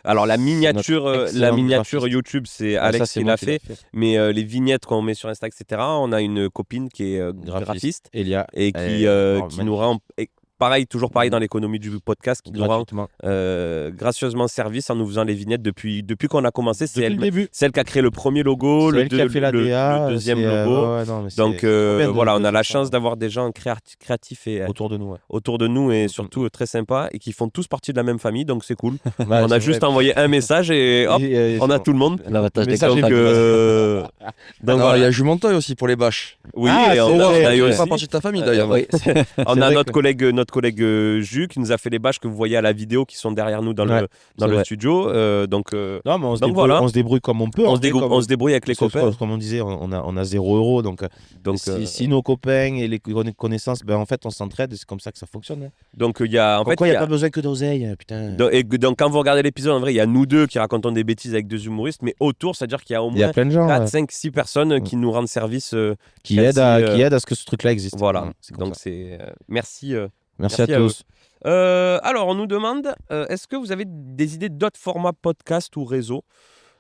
alors la miniature excellent graphiste. YouTube, c'est Ah, ça, Alex c'est qui moi l'a qui fait. Mais les vignettes qu'on met sur Insta, etc., on a une copine qui est graphiste Elia. et qui nous rend, toujours pareil dans l'économie du podcast, qui nous rend gratuitement. gracieusement service en nous faisant les vignettes depuis qu'on a commencé. Depuis le début. C'est elle qui a créé le premier logo, C'est elle qui a fait la DA, le deuxième c'est, logo. ouais, non, mais c'est Donc trop bien de- voilà, de on a la faire ça. chance d'avoir des gens créatifs et Autour de nous. Ouais. autour de nous et surtout très sympas et qui font tous partie de la même famille, donc c'est cool. Ouais, On a c'est juste vrai. envoyé un message et hop, Et, on a tout le monde. L'avantage des message est contacts. Donc Alors, voilà. il y a Jumontoy aussi pour les bâches. Oui, Ah, et c'est on a, vrai. on a eu Il aussi- fait pas partie de ta famille d'ailleurs. Oui. on C'est a vrai notre que- collègue Jus qui nous a fait les bâches que vous voyez à la vidéo qui sont derrière nous dans Ouais, le c'est vrai. studio. Donc Non, mais on se Donc débrouille, voilà. on se débrouille comme on peut. on, en se fait, débrouille, comme- on se débrouille avec les parce que, copains. comme on disait, on a 0 €. Donc, si nos copains et les connaissances, ben, en fait, on s'entraide et c'est comme ça que ça fonctionne. Hein. Donc il y a en fait Pourquoi il il n'y y a a- pas besoin que d'oseille, putain. donc quand vous regardez l'épisode, en vrai, il y a nous deux qui racontons des bêtises avec deux humoristes, mais autour, c'est-à-dire qu'il y a au Il y a moins plein de gens 4, 5, 6 personnes qui nous rendent service. qui Merci, aident à ce que ce truc-là existe. Voilà. C'est comme Donc ça. c'est merci. Merci merci à à tous. Alors, on nous demande est-ce que vous avez des idées d'autres formats podcast ou réseaux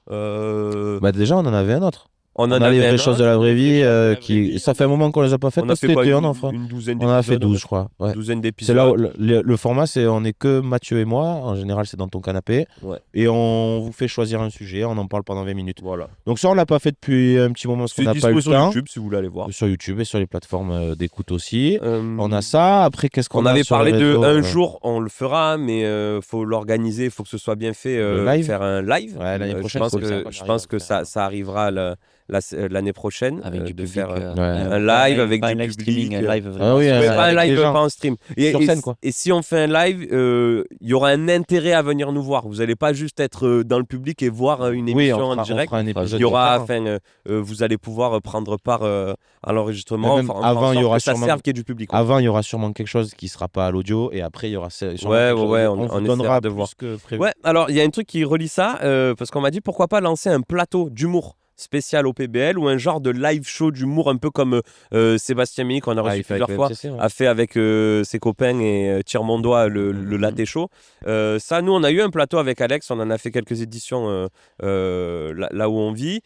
Bah, déjà, on en avait un autre. On en a les avait vraies un choses de autre, la vraie les vie. vraies choses de la vraie Qui... vie. Ça fait un moment qu'on les a pas faites. On a Parce fait que quoi, on en fera. une douzaine On en a fait d'épisodes. 12, je crois. Ouais. Une douzaine C'est là où d'épisodes. le format, c'est on est que Mathieu et moi. En général, c'est dans ton canapé. Ouais. Et on vous fait choisir un sujet. On en parle pendant 20 minutes. Voilà. Donc ça, on l'a pas fait depuis un petit moment parce qu'on C'est n'a pas eu dispo le sur temps. YouTube si vous voulez aller voir. Sur YouTube et sur les plateformes d'écoute aussi. Euh, On a ça. Après, qu'est-ce qu'on On a avait sur parlé les de réseaux, un jour, on le fera, mais faut l'organiser, il faut que ce soit bien fait. Le live. Faire un live. Ouais, l'année prochaine, je pense faut que ça que, arrive je à pense le que faire. ça arrivera l'année prochaine Avec du de public, faire un live avec pas du un live public. streaming, un live Ah vraiment. oui, Ouais, avec pas un les live, gens. pas en stream. Sur scène, quoi. Et si on fait un live, il y aura un intérêt à venir nous voir. Vous n'allez pas juste être dans le public et voir une Oui, émission on en direct. fera un épisode Il y aura, différent. vous allez pouvoir prendre part à l'enregistrement. Mais même on fera en avant, il y sorte aura que ça sûrement- serve qu'il y ait du public. quoi. Avant, il y aura sûrement quelque chose qui sera pas à l'audio et après, il y aura sûrement Ouais, quelque chose. ouais, on on vous essaiera donnera de plus voir. que prévu. Ouais, alors il y a un truc qui relie ça, parce qu'on m'a dit pourquoi pas lancer un plateau d'humour spécial au PBL ou un genre de live show d'humour un peu comme Sébastien Mini qu'on a reçu Il fait avec plusieurs fois le MCC, ouais. a fait avec ses copains et tire mon doigt le latte show. Ça, nous on a eu un plateau avec Alex, on en a fait quelques éditions là où on vit.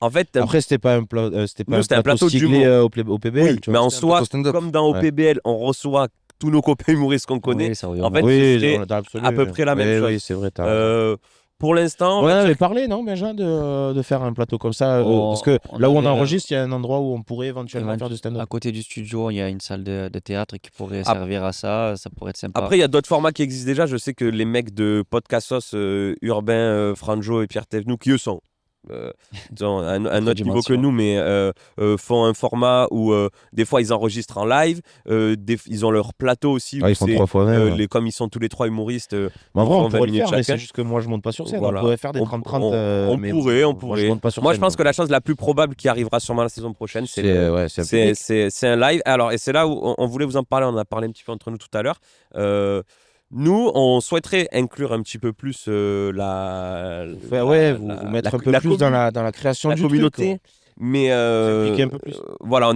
En fait, Après, c'était pas un Nous, c'était un plateau cyclé d'humour. au PBL. oui, tu mais vois. en C'était un plateau soi, stand-up. comme dans Ouais. OPBL, on reçoit tous nos copains humoristes qu'on connaît. Oui, ça En regarde. fait, ce Oui, serait dans l'absolu, à peu près la même chose. Oui, c'est vrai. t'as raison. Pour l'instant, On on en va avait dire- parlé, non, Benjamin, de faire un plateau comme ça Oh, parce que on là où on avait, enregistre, il y a un endroit où on pourrait éventuellement faire du À stand-up. côté du studio, il y a une salle de théâtre qui pourrait Ap- servir à ça. Ça pourrait être sympa. Après, il y a d'autres formats qui existent déjà. Je sais que les mecs de Podcastos, Urbain, Franjo et Pierre Thévenoud, qui eux sont disons, un autre niveau que dimension. nous, mais font un format où des fois ils enregistrent en live, ils ont leur plateau aussi. Ah, où ils font c'est, 3 fois même. comme ils sont tous les trois humoristes, Mais en ils vrai, font on 20 pourrait le minutes faire, mais chacun. c'est juste que moi, je monte pas sur scène. Voilà. On pourrait faire des On- 30-30. on mais pourrait. Moi, je monte pas sur Moi, je scène, pense que donc. la chose la plus probable qui arrivera sûrement la saison prochaine, c'est C'est un public. c'est un live. Alors, et c'est là où on voulait vous en parler, on en a parlé un petit peu entre nous tout à l'heure. Nous, on souhaiterait inclure un petit peu plus Ouais, vous mettre un peu plus dans la création la du communauté. truc, quoi. Mais S'impliquer un peu plus. voilà,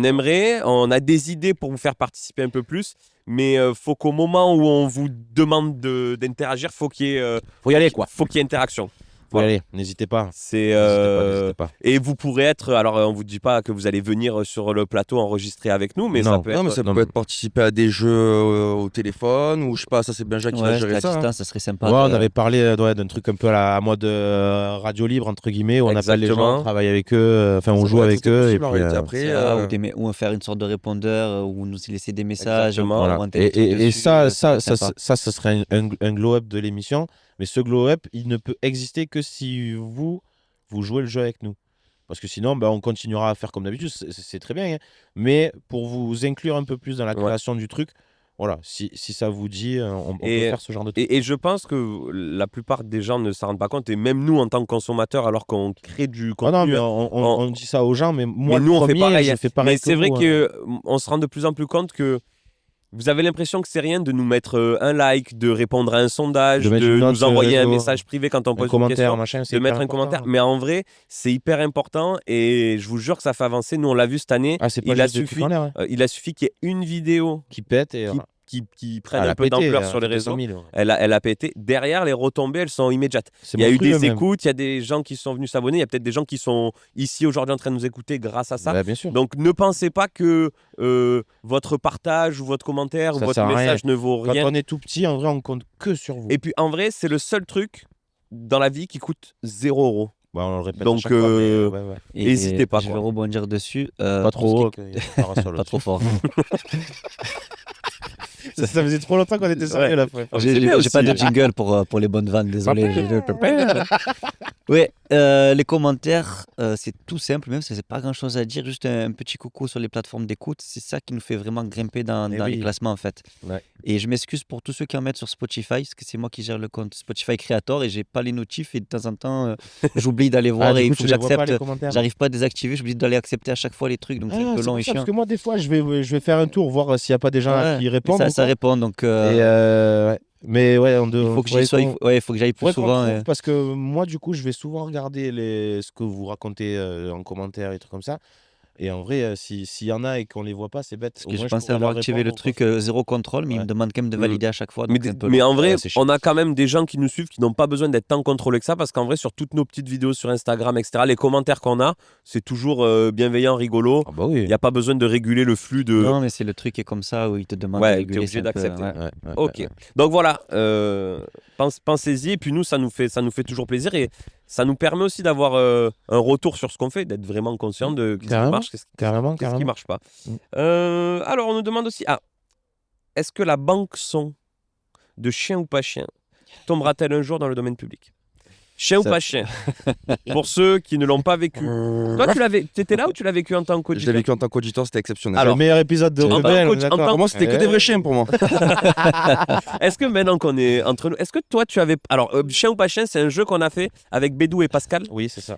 on a des idées pour vous faire participer un peu plus, mais faut qu'au moment où on vous demande d'interagir, faut qu'il y ait, Faut y aller, quoi. faut qu'il y ait interaction. Faut y Voilà. aller. N'hésitez pas. C'est N'hésitez pas. et vous pourrez être. Alors, on vous dit pas que vous allez venir sur le plateau enregistrer avec nous, mais ça Non. peut Non, être. mais ça non, peut mais- être participer à des jeux au téléphone ou je sais pas, ça c'est Benjamin qui va Ouais, gérer à ça. hein. distance, ça serait sympa. Ouais, on avait parlé d'un truc un peu à mode radio libre, entre guillemets, où on appelle les gens, Exactement. on travaille avec eux, enfin, on Ça joue pourrait avec être eux. Et possible, en puis, réalité. Après, C'est ça, ou faire une sorte de répondeur où nous laisser des messages. Exactement. on voilà. inventer des trucs Et dessus, ça, peut être sympa. ça serait un glow-up de l'émission. Mais ce glow-up, il ne peut exister que si vous jouez le jeu avec nous. Parce que sinon, on continuera à faire comme d'habitude, c'est très bien. Hein. Mais pour vous inclure un peu plus dans la création du truc, voilà, si ça vous dit, on peut faire ce genre de truc. Et je pense que la plupart des gens ne s'en rendent pas compte, et même nous en tant que consommateurs, alors qu'on crée du contenu. Ah non, mais on dit ça aux gens, mais moi, mais nous, le on fait premier, pareil. je fais pareil Mais que c'est vrai vous, hein. qu'on se rend de plus en plus compte que vous avez l'impression que c'est rien de nous mettre un like, de répondre à un sondage, De mettre de une note, nous envoyer un de- message privé quand on Un pose une commentaire, question. machin, c'est De hyper mettre un important. commentaire. Mais en vrai, c'est hyper important et je vous jure que ça fait avancer. Nous, on l'a vu cette année. Ah, c'est pas il a juste des trucs suffi en l'air, hein. il a suffi qu'il y ait une vidéo Qui pète et qui prenne elle un a peu pété, d'ampleur elle a sur les fait réseaux. 200 000, ouais. Elle a pété. Derrière, les retombées, elles sont immédiates. C'est Il y a eu monstrueux, des même. écoutes, il y a des gens qui sont venus s'abonner, il y a peut-être des gens qui sont ici aujourd'hui en train de nous écouter grâce à ça. Bah, bien sûr. Donc ne pensez pas que votre partage ou votre commentaire ou Ça votre sert à rien. message ne vaut Quand rien. on est tout petit, en vrai, on compte que sur vous. Et puis en vrai, c'est le seul truc dans la vie qui coûte 0 €. Bah, on le répète Donc, à chaque fois, mais ouais. Et N'hésitez pas, Je vais quoi. rebondir dessus. Pas trop haut. Pas trop fort. Ça faisait trop longtemps qu'on était sérieux là. C'est bien J'ai pas aussi. de jingle pour les bonnes vannes, désolé. Oui, les commentaires, c'est tout simple, même si c'est pas grand chose à dire, juste un petit coucou sur les plateformes d'écoute. C'est ça qui nous fait vraiment grimper dans Eh les oui. classements en fait. Ouais. Et je m'excuse pour tous ceux qui en mettent sur Spotify, parce que c'est moi qui gère le compte Spotify Creator et j'ai pas les notifs et de temps en temps j'oublie d'aller voir et il faut que j'accepte. J'arrive pas à désactiver, j'oublie d'aller accepter à chaque fois les trucs, donc c'est un peu long et chiant. Parce que moi, des fois, je vais faire un tour, voir s'il n'y a pas des gens Ouais, qui et répondent. ça répond, donc Ouais. Mais ouais, il faut que j'y sois, il faut que j'aille plus souvent. Parce que moi, du coup, je vais souvent regarder ce que vous racontez en commentaire et trucs comme ça. Et en vrai, s'il y en a et qu'on les voit pas, c'est bête. Parce Au que je moins, pensais pourrais avoir leur activé répondre le au truc coiffeur. zéro contrôle, mais il me Ouais. demande quand même de valider à chaque fois. Mais, Donc c'est un peu mais long. en vrai, Ouais, c'est chiant. on a quand même des gens qui nous suivent qui n'ont pas besoin d'être tant contrôlés que ça parce qu'en vrai, sur toutes nos petites vidéos sur Instagram, etc., les commentaires qu'on a, c'est toujours bienveillant, rigolo. Ah bah Il oui. n'y a pas besoin de réguler le flux de. Non, mais c'est le truc qui est comme ça où il te demande de Ouais, réguler. t'es obligé c'est un peu- d'accepter. ouais. Ouais. Ok. Donc voilà, pensez-y. Et puis nous, ça nous fait toujours plaisir et ça nous permet aussi d'avoir un retour sur ce qu'on fait, d'être vraiment conscient de qu'est-ce qui Carrément, marche, Carrément, qu'est-ce qui marche pas. Mm. Alors on nous demande aussi, est-ce que la banque son de chien ou pas chien tombera-t-elle un jour dans le domaine public? Chien ou Ça- pas chien? Pour ceux qui ne l'ont pas vécu. Toi, t'étais là ou tu l'as vécu en tant Je l'ai qu'auditeur? vécu en tant qu'auditeur, c'était exceptionnel. Alors, le meilleur épisode de en tant Rebelle, qu'audi- en d'accord. tant- Pour moi, c'était que des vrais chiens pour moi. Est-ce que maintenant qu'on est entre nous, est-ce que toi tu avais. Alors, chien ou pas chien, c'est un jeu qu'on a fait avec Bédou et Pascal. Oui, c'est ça.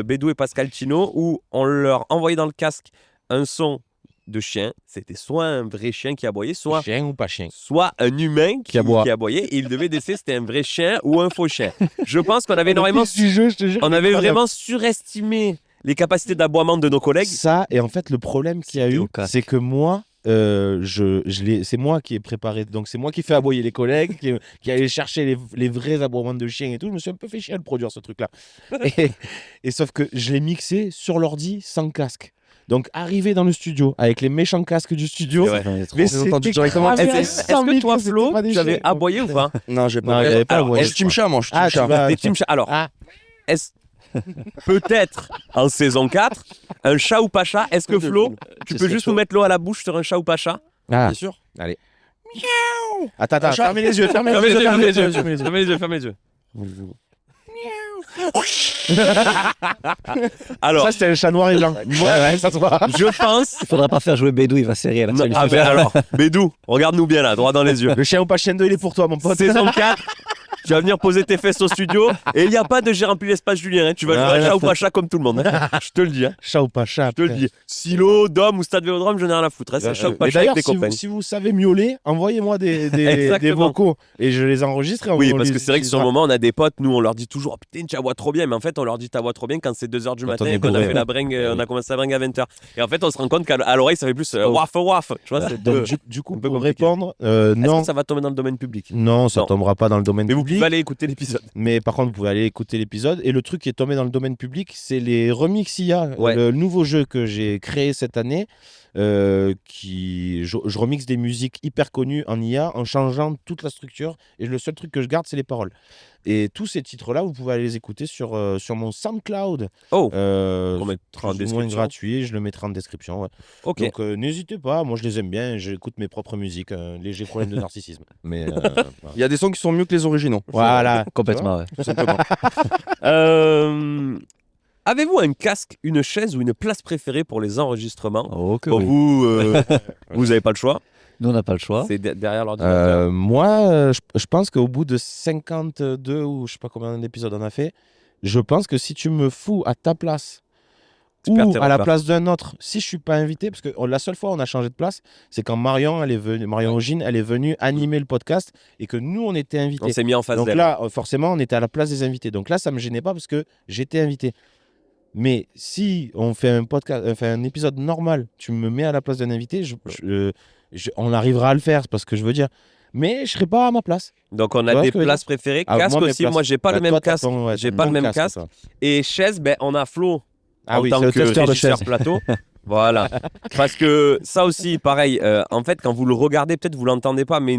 Bédou et Pascal Tino, où on leur envoyait dans le casque un son de chien. C'était soit un vrai chien qui aboyait, soit Chien ou pas chien? soit un humain qui aboie. aboyait. Et il devait décider si c'était un vrai chien ou un faux chien. Je pense qu'on avait énormément. du jeu, je te jure. On avait vraiment surestimé les capacités d'aboiement de nos collègues. Ça, et en fait, le problème qu'il y a C'était eu, au casque. c'est que moi, c'est moi qui ai préparé. Donc, c'est moi qui fais aboyer les collègues, qui allait chercher les vrais aboiements de chiens et tout. Je me suis un peu fait chier à le produire, ce truc-là. et sauf que je l'ai mixé sur l'ordi sans casque. Donc, arrivé dans le studio avec les méchants casques du studio. C'est vrai. J'en ai trop. Mais J'ai entendu c'était directement. cramé à Est-ce 100 000 que toi, que c'était Flo, pas des tu avais chiens. aboyé ou pas? Non, j'ai Non, pas. il avait pas alors, aboyé, Je suis team chat, moi. Je suis team Ah, chat. tu vas- Des team chats. Alors, Ah, est-ce peut-être en saison 4, un chat ou pas chat? Est-ce que Flo, tu peux juste nous mettre l'eau à la bouche sur un chat ou pas chat? ah. Bien sûr. Attends, chat. fermez les yeux, fermez Fermez les les yeux, yeux, fermez les yeux. fermez les yeux, fermez les yeux. Alors, Ça, c'était un chat noir et blanc. Ouais, ça se voit. je pense. Il faudra pas faire jouer Bédou, il va serrer là. ça lui fait Ben peur. alors, Bédou, regarde-nous bien là, droit dans les yeux. Le chien ou pas chien 2, il est pour toi, mon pote. Saison 4, tu vas venir poser tes fesses au studio et il n'y a pas de j'ai rempli l'espace Julien. Hein. Tu vas Ah, jouer à rien chat à ou pas chat comme tout le monde. Hein. Je te le dis. Hein. Chat ou pas chat. Je te le dis. Silo, Dom ou Stade Vélodrome, je n'ai rien à foutre. Hein. C'est chat ou pas Et chat avec d'ailleurs, tes copains. si vous savez miauler, envoyez-moi des Exactement. vocaux et je les enregistre. Et Oui, on parce les que c'est vrai que sur le utilisera. moment, on a des potes, nous, on leur dit toujours, oh, putain, tu aboies trop bien. Mais en fait, on leur dit, tu aboies trop bien quand c'est 2h du Quand matin on est et qu'on a bourré, fait ouais. la bringue, Oui. on a commencé la bringue à 20h. Et en fait, on se rend compte qu'à l'oreille, ça fait plus waf waf. Tu vois, c'est Donc, du coup, un peu pour compliqué. répondre, Est-ce non. que ça va tomber dans le domaine public? Non, ça Non. tombera pas dans le domaine Mais vous public. pouvez aller écouter l'épisode. Mais par contre, vous pouvez aller écouter l'épisode. Et le truc qui est tombé dans le domaine public, c'est les remix IA, Ouais. le nouveau jeu que j'ai créé cette année. Je remixe des musiques hyper connues en IA en changeant toute la structure. Et le seul truc que je garde, c'est les paroles. Et tous ces titres-là, vous pouvez aller les écouter sur mon SoundCloud. Oh, On mettra en plus ou moins description. gratuit, je le mettrai en description. Ouais. ok. Donc n'hésitez pas, moi je les aime bien, j'écoute mes propres musiques, léger problème de narcissisme. Mais Il y a des sons qui sont mieux que les originaux. voilà. Complètement, ouais. Tout simplement. Avez-vous un casque, une chaise ou une place préférée pour les enregistrements? Oh, que Pour oui. vous, vous n'avez pas le choix. Nous, on n'a pas le choix. C'est derrière l'ordinateur. Moi, je pense qu'au bout de 52 ou je sais pas combien d'épisodes on a fait, je pense que si tu me fous à ta place Tu perds ou tes à la repères. place d'un autre, si je suis pas invité, parce que la seule fois où on a changé de place, c'est quand Marion Ogine, elle est venue animer le podcast et que nous on était On invités. s'est mis en face Donc d'elle. là, forcément, on était à la place des invités. Donc là, ça me gênait pas parce que j'étais invité. Mais si on fait un podcast, enfin un épisode normal, tu me mets à la place d'un invité, on arrivera à le faire, c'est pas ce que je veux dire. Mais je serai pas à ma place. Donc on Tu a vois des ce que je veux places préférées. Ah, Casque moi, mes aussi. places. Moi, j'ai pas Bah, le même toi, t'as casque. ton- ouais, J'ai ton pas le bon même casque, casque. toi. Et chaise, ben on a Flo Ah en oui, tant c'est le que testeur de régisseur chaise. plateau. Voilà. Parce que ça aussi, pareil. En fait, quand vous le regardez, peut-être vous l'entendez pas, mais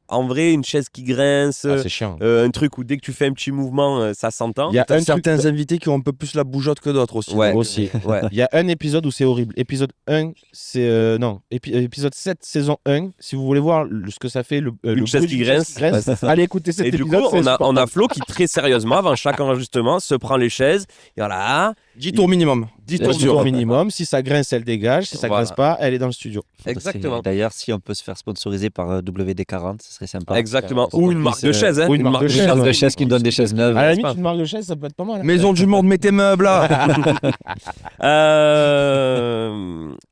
en vrai, une chaise qui grince, Ah, c'est chiant. un truc où dès que tu fais un petit mouvement, ça s'entend. Il y a T'as un truc- certains invités qui ont un peu plus la bougeotte que d'autres aussi. Ouais. donc, aussi. Ouais. Il y a un épisode où c'est horrible. Épisode 1, c'est. Non, épisode 7, saison 1. Si vous voulez voir ce que ça fait, le chaise bruit qui d'une grince. chaise qui grince, allez écouter cet Et du épisode. coup, c'est on a insupportable. Flo qui, très sérieusement, avant chaque enregistrement, se prend les chaises. Et voilà. 10 tours minimum. 10 10 tours tours minimum. Si ça grince, elle dégage. Si ça Voilà. grince pas, elle est dans le studio. Exactement. D'ailleurs, si on peut se faire sponsoriser par WD-40, ce serait sympa. Exactement. Pour Ou qu'on une marque puisse, de chaise. Hein. ou une marque de Une chaise, marque de ouais. chaise qui nous donne des chaises neuves. À la c'est limite, pas- une marque de chaise, ça peut être pas mal. Maison du monde, mets tes meubles là.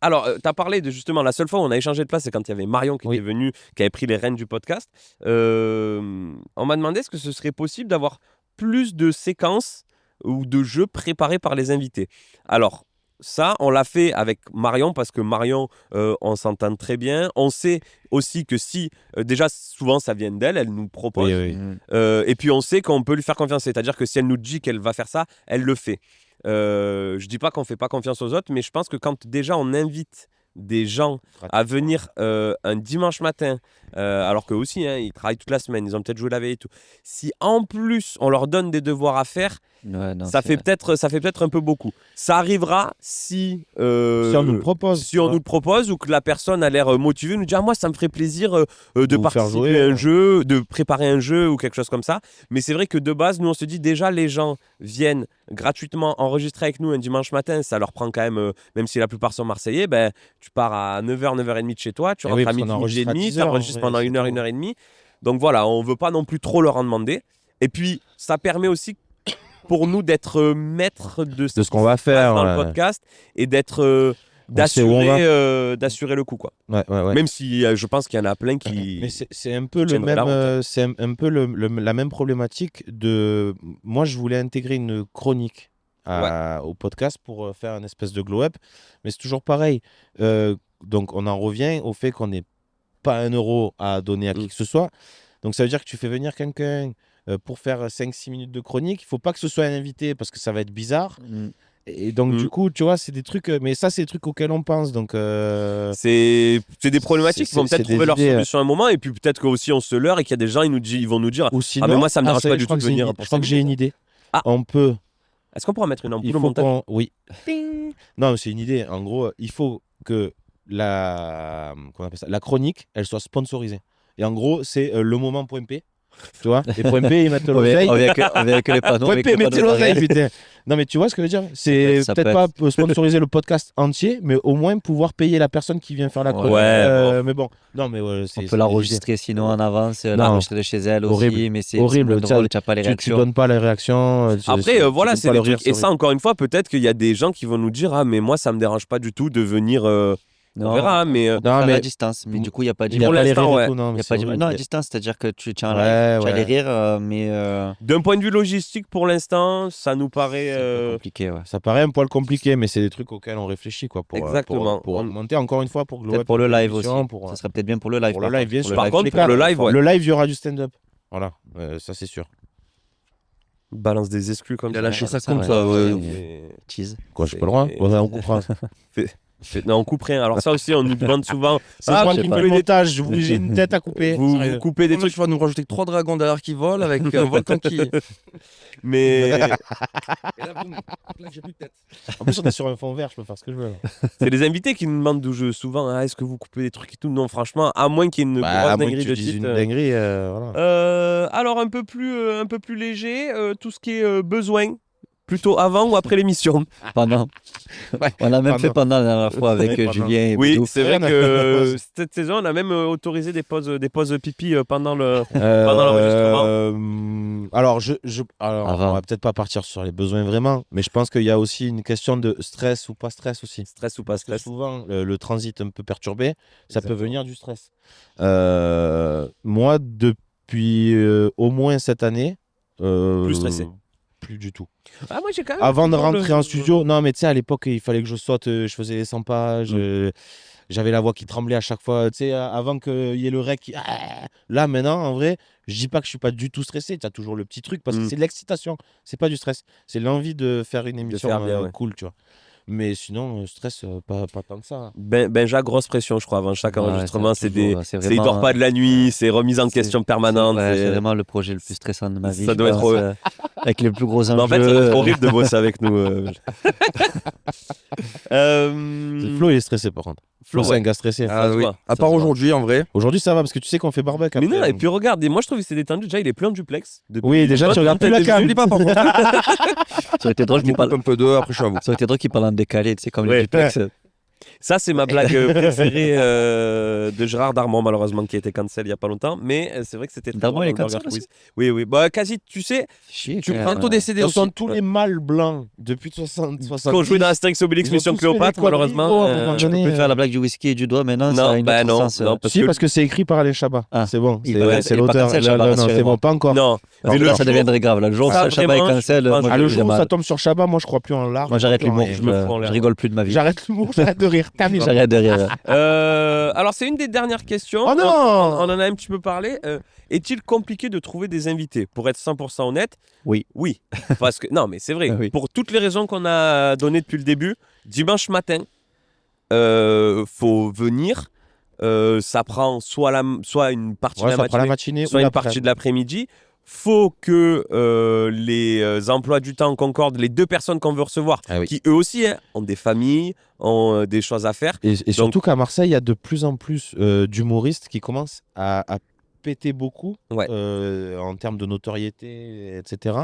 Alors, tu as parlé de justement la seule fois où on a échangé de place, c'est quand il y avait Marion qui Oui. était venue, qui avait pris les rênes du podcast. On m'a demandé est-ce que ce serait possible d'avoir plus de séquences ou de jeux préparés par les invités. Alors, ça, on l'a fait avec Marion parce que Marion, on s'entend très bien. On sait aussi que si, déjà, souvent ça vient d'elle, elle nous propose. Oui. Et puis on sait qu'on peut lui faire confiance. C'est-à-dire que si elle nous dit qu'elle va faire ça, elle le fait. Je dis pas qu'on fait pas confiance aux autres, mais je pense que quand déjà on invite des gens à venir un dimanche matin, alors qu'eux aussi, hein, ils travaillent toute la semaine, ils ont peut-être joué la veille et tout. Si en plus on leur donne des devoirs à faire, ça fait peut-être un peu beaucoup. Ça arrivera si Si on nous le propose. si on nous le propose ou que la personne a l'air motivée, nous dit moi ça me ferait plaisir de vous faire participer jouer, à un ouais. jeu, de préparer un jeu ou quelque chose comme ça. Mais c'est vrai que de base, nous on se dit déjà les gens viennent gratuitement enregistrer avec nous un dimanche matin, ça leur prend quand même si la plupart sont marseillais, ben, tu pars à 9h, 9h30 de chez toi, tu Eh rentres oui, à parce qu'on midi, midi et enregistre à demi, 10 tu heures, enregistres en pendant vrai, 1 c'est heure, tout. 1 heure et demie. Donc voilà, on veut pas non plus trop leur en demander. Et puis ça permet aussi pour nous d'être maître de ce qu'on va faire, dans ouais. le podcast et d'être sait où on va. d'assurer le coup quoi. Ouais. Même si je pense qu'il y en a plein qui Mais c'est un peu qui le tiendraient la même, route, hein. c'est un peu la même problématique de. Moi, je voulais intégrer une chronique au podcast pour faire une espèce de glow-up, mais c'est toujours pareil. Donc, on en revient au fait qu'on n'est pas 1 euro à donner à qui que ce soit. Donc, ça veut dire que tu fais venir quelqu'un pour faire 5-6 minutes de chronique. Il ne faut pas que ce soit un invité parce que ça va être bizarre. Et donc, du coup, tu vois, c'est des trucs. Mais ça, c'est des trucs auxquels on pense. Donc, c'est des problématiques qui vont c'est peut-être des trouver leur idées, solution à un moment et puis peut-être qu'aussi on se leurre et qu'il y a des gens ils vont nous dire ou sinon, mais moi ça me dérange ça y pas est, du je crois tout de que j'ai venir une- pour je crois que j'ai une idée. Ah. On peut. Est-ce qu'on pourra mettre une ampoule Il au faut montage qu'on. Oui. Non, mais c'est une idée. En gros, il faut que comment on appelle ça, la chronique, elle soit sponsorisée. Et en gros, c'est le moment point P. Tu vois. Et point P, ils mettent l'oseille. On vient que les panneaux. Point avec P, les mettez panneaux l'oseille, derrière. putain. Non, mais tu vois ce que je veux dire. C'est Ça peut-être peut pas sponsoriser le podcast entier, mais au moins pouvoir payer la personne qui vient faire la chronique. Ouais, Mais bon. Non, mais c'est. On c'est peut l'enregistrer sinon en avance, Non. l'enregistrer de chez elle aussi, Horrible. mais c'est Horrible. moins drôle, tu n'as pas les Tu réactions. donnes pas les réactions. Après, voilà, donnes c'est pas des le rire, trucs. Et c'est ça, encore une fois, peut-être qu'il y a des gens qui vont nous dire ah mais moi ça me dérange pas du tout de venir. On Non, verra, mais on peut Non, faire mais- à distance, mais du coup, il n'y a pas Il n'y a Pour pas les l'instant, rires ouais. et tout, non. Il y mais a c'est pas horrible. non, à distance, c'est-à-dire que tu tiens en Ouais, live, tu as les ouais. rires, mais d'un point de vue logistique, pour l'instant, ça nous paraît. c'est un peu compliqué. Ouais. Ça paraît un poil compliqué, mais c'est des trucs auxquels on réfléchit quoi, Exactement. pour augmenter encore une fois pour Peut-être pour le live aussi. Pour, Ça serait peut-être bien pour le live. pour le par live, bien contre. sûr. Par contre, tous pour les le cas, live, ouais. le live, il y aura du stand-up. Voilà, ça c'est sûr. Balance des exclus comme Il a ça. lâché ça ça, comme ouais. ça. Ouais. C'est- Cheese. Quoi, j'ai pas le droit. C'est- Ouais, on coupera. Non, on coupe rien. Alors ça aussi, on nous demande souvent. C'est Ah, moi je qui sais me pas. fais le montage. J'ai une tête à couper. vous Sérieux. coupez des Des trucs, trucs, tu vas nous rajouter 3 dragons derrière qui volent avec un volcan qui. mais Et là, boum, là, j'ai plus de tête. En plus, on est sur un fond vert, je peux faire ce que je veux. là. c'est les invités qui nous demandent d'où je souvent. Ah, est-ce que vous coupez des trucs et tout? Non, franchement, à moins qu'il y ait une Bah, à grosse moins que dinguerie tu de dises titre. une dinguerie, voilà. Alors un peu plus léger, tout ce qui est besoin, plutôt avant ou après l'émission. Pendant. On a même fait pendant la dernière fois avec Ouais, pendant. Julien et Oui, Boudou. c'est vrai que cette saison, on a même autorisé des pauses pipi pendant l'enregistrement. Alors, alors Avant. on va peut-être pas partir sur les besoins vraiment, mais je pense qu'il y a aussi une question de stress ou pas stress aussi. Stress ou pas Parce que stress. souvent, le transit un peu perturbé, ça peut Exactement. venir du stress. Moi, depuis au moins cette année, Plus stressé. Plus du tout. Ah, moi j'ai quand même. Avant de toujours rentrer en studio, non, mais tu sais, à l'époque, il fallait que je saute, je faisais les 100 pages, j'avais la voix qui tremblait à chaque fois. Tu sais, avant qu'il y ait le rec qui. Là, maintenant, en vrai, je dis pas que je suis pas du tout stressé, tu as toujours le petit truc, parce que c'est de l'excitation, c'est pas du stress, c'est l'envie de faire une émission faire bien, ouais. cool, tu vois. Mais sinon, stress, pas tant que ça. Benja, grosse pression, je crois, avant chaque Ouais, enregistrement. c'est C'est des. toujours- c'est Il vraiment- dort pas de la nuit, c'est remise en c'est- question permanente. Ouais, c'est- c'est vraiment le projet le plus stressant de ma vie. Ça je doit être pense, avec les plus gros enjeux. Mais en fait, ça doit être horrible de bosser avec nous. Flo, il est stressé par contre. Flo, Flo, c'est ouais. un gars stressé. Ah se oui. voit, À part aujourd'hui, en vrai. Aujourd'hui, ça va parce que tu sais qu'on fait barbecue. Mais après, non, et donc. puis regarde, moi je trouve qu'il s'est détendu. Déjà, il est plein de duplex. Depuis- Oui, déjà, tu regardes plus la cam. N'oublie pas, par contre. Ça aurait été drôle Je qu'il me parle. coupe un peu d'eux, après je suis à vous. Ça aurait été drôle qu'il parle en décalé, tu sais, comme Ouais. les duplex. Ça, c'est ma blague préférée de Gérard Darmon, malheureusement, qui a été cancel il n'y a pas longtemps. Mais c'est vrai que c'était très Darmon, drôle il est dans le cancel Burger Quiz. Oui. Bah, quasi, tu sais, Chier, tu quand prends même. Bientôt décédé Ce aussi. sont tous les mâles blancs depuis 60. qu'on jouait dans Astérix Obélix Ils ont Mission tous fait des Cléopâtre, conneries, malheureusement. gros, à un moment Tu peux donné, plus faire la blague du whisky et du doigt maintenant, ça a Non, une bah autre non, sens. non, parce Si, que parce que c'est écrit par Alain Chabat. Ah. C'est bon, Il est c'est pas l'auteur. cancel, Là, Chabat, non, c'est rassurez-moi. bon, pas encore. non. Alors, Mais le ça deviendrait grave. Là, le jour où ça, Chabat est vraiment, cancel, je pense moi, Ah, le j'ai jour où mal. ça tombe sur Chabat, moi je crois plus en l'art. Moi, j'arrête je crois l'humour. plus en rien. me fous en l'air. Je rigole plus de ma vie. J'arrête l'humour, j'arrête de rire. Terminé. J'arrête de rire. Alors, c'est une des dernières questions. Oh non On en a un petit peu parlé. Est-il compliqué de trouver des invités? Pour être 100% honnête, Oui. Oui. Parce que, non, mais c'est vrai. Oui. Pour toutes les raisons qu'on a données depuis le début, dimanche matin, faut venir. Ça prend soit une partie Ouais, de ça la prend la matinée, matinée soit ou une l'après. partie de l'après-midi. Faut que les emplois du temps concordent, les deux personnes qu'on veut recevoir, Ah oui. qui eux aussi ont des familles, ont des choses à faire. Et surtout qu'à Marseille, il y a de plus en plus d'humoristes qui commencent à péter beaucoup Ouais. en termes de notoriété, etc.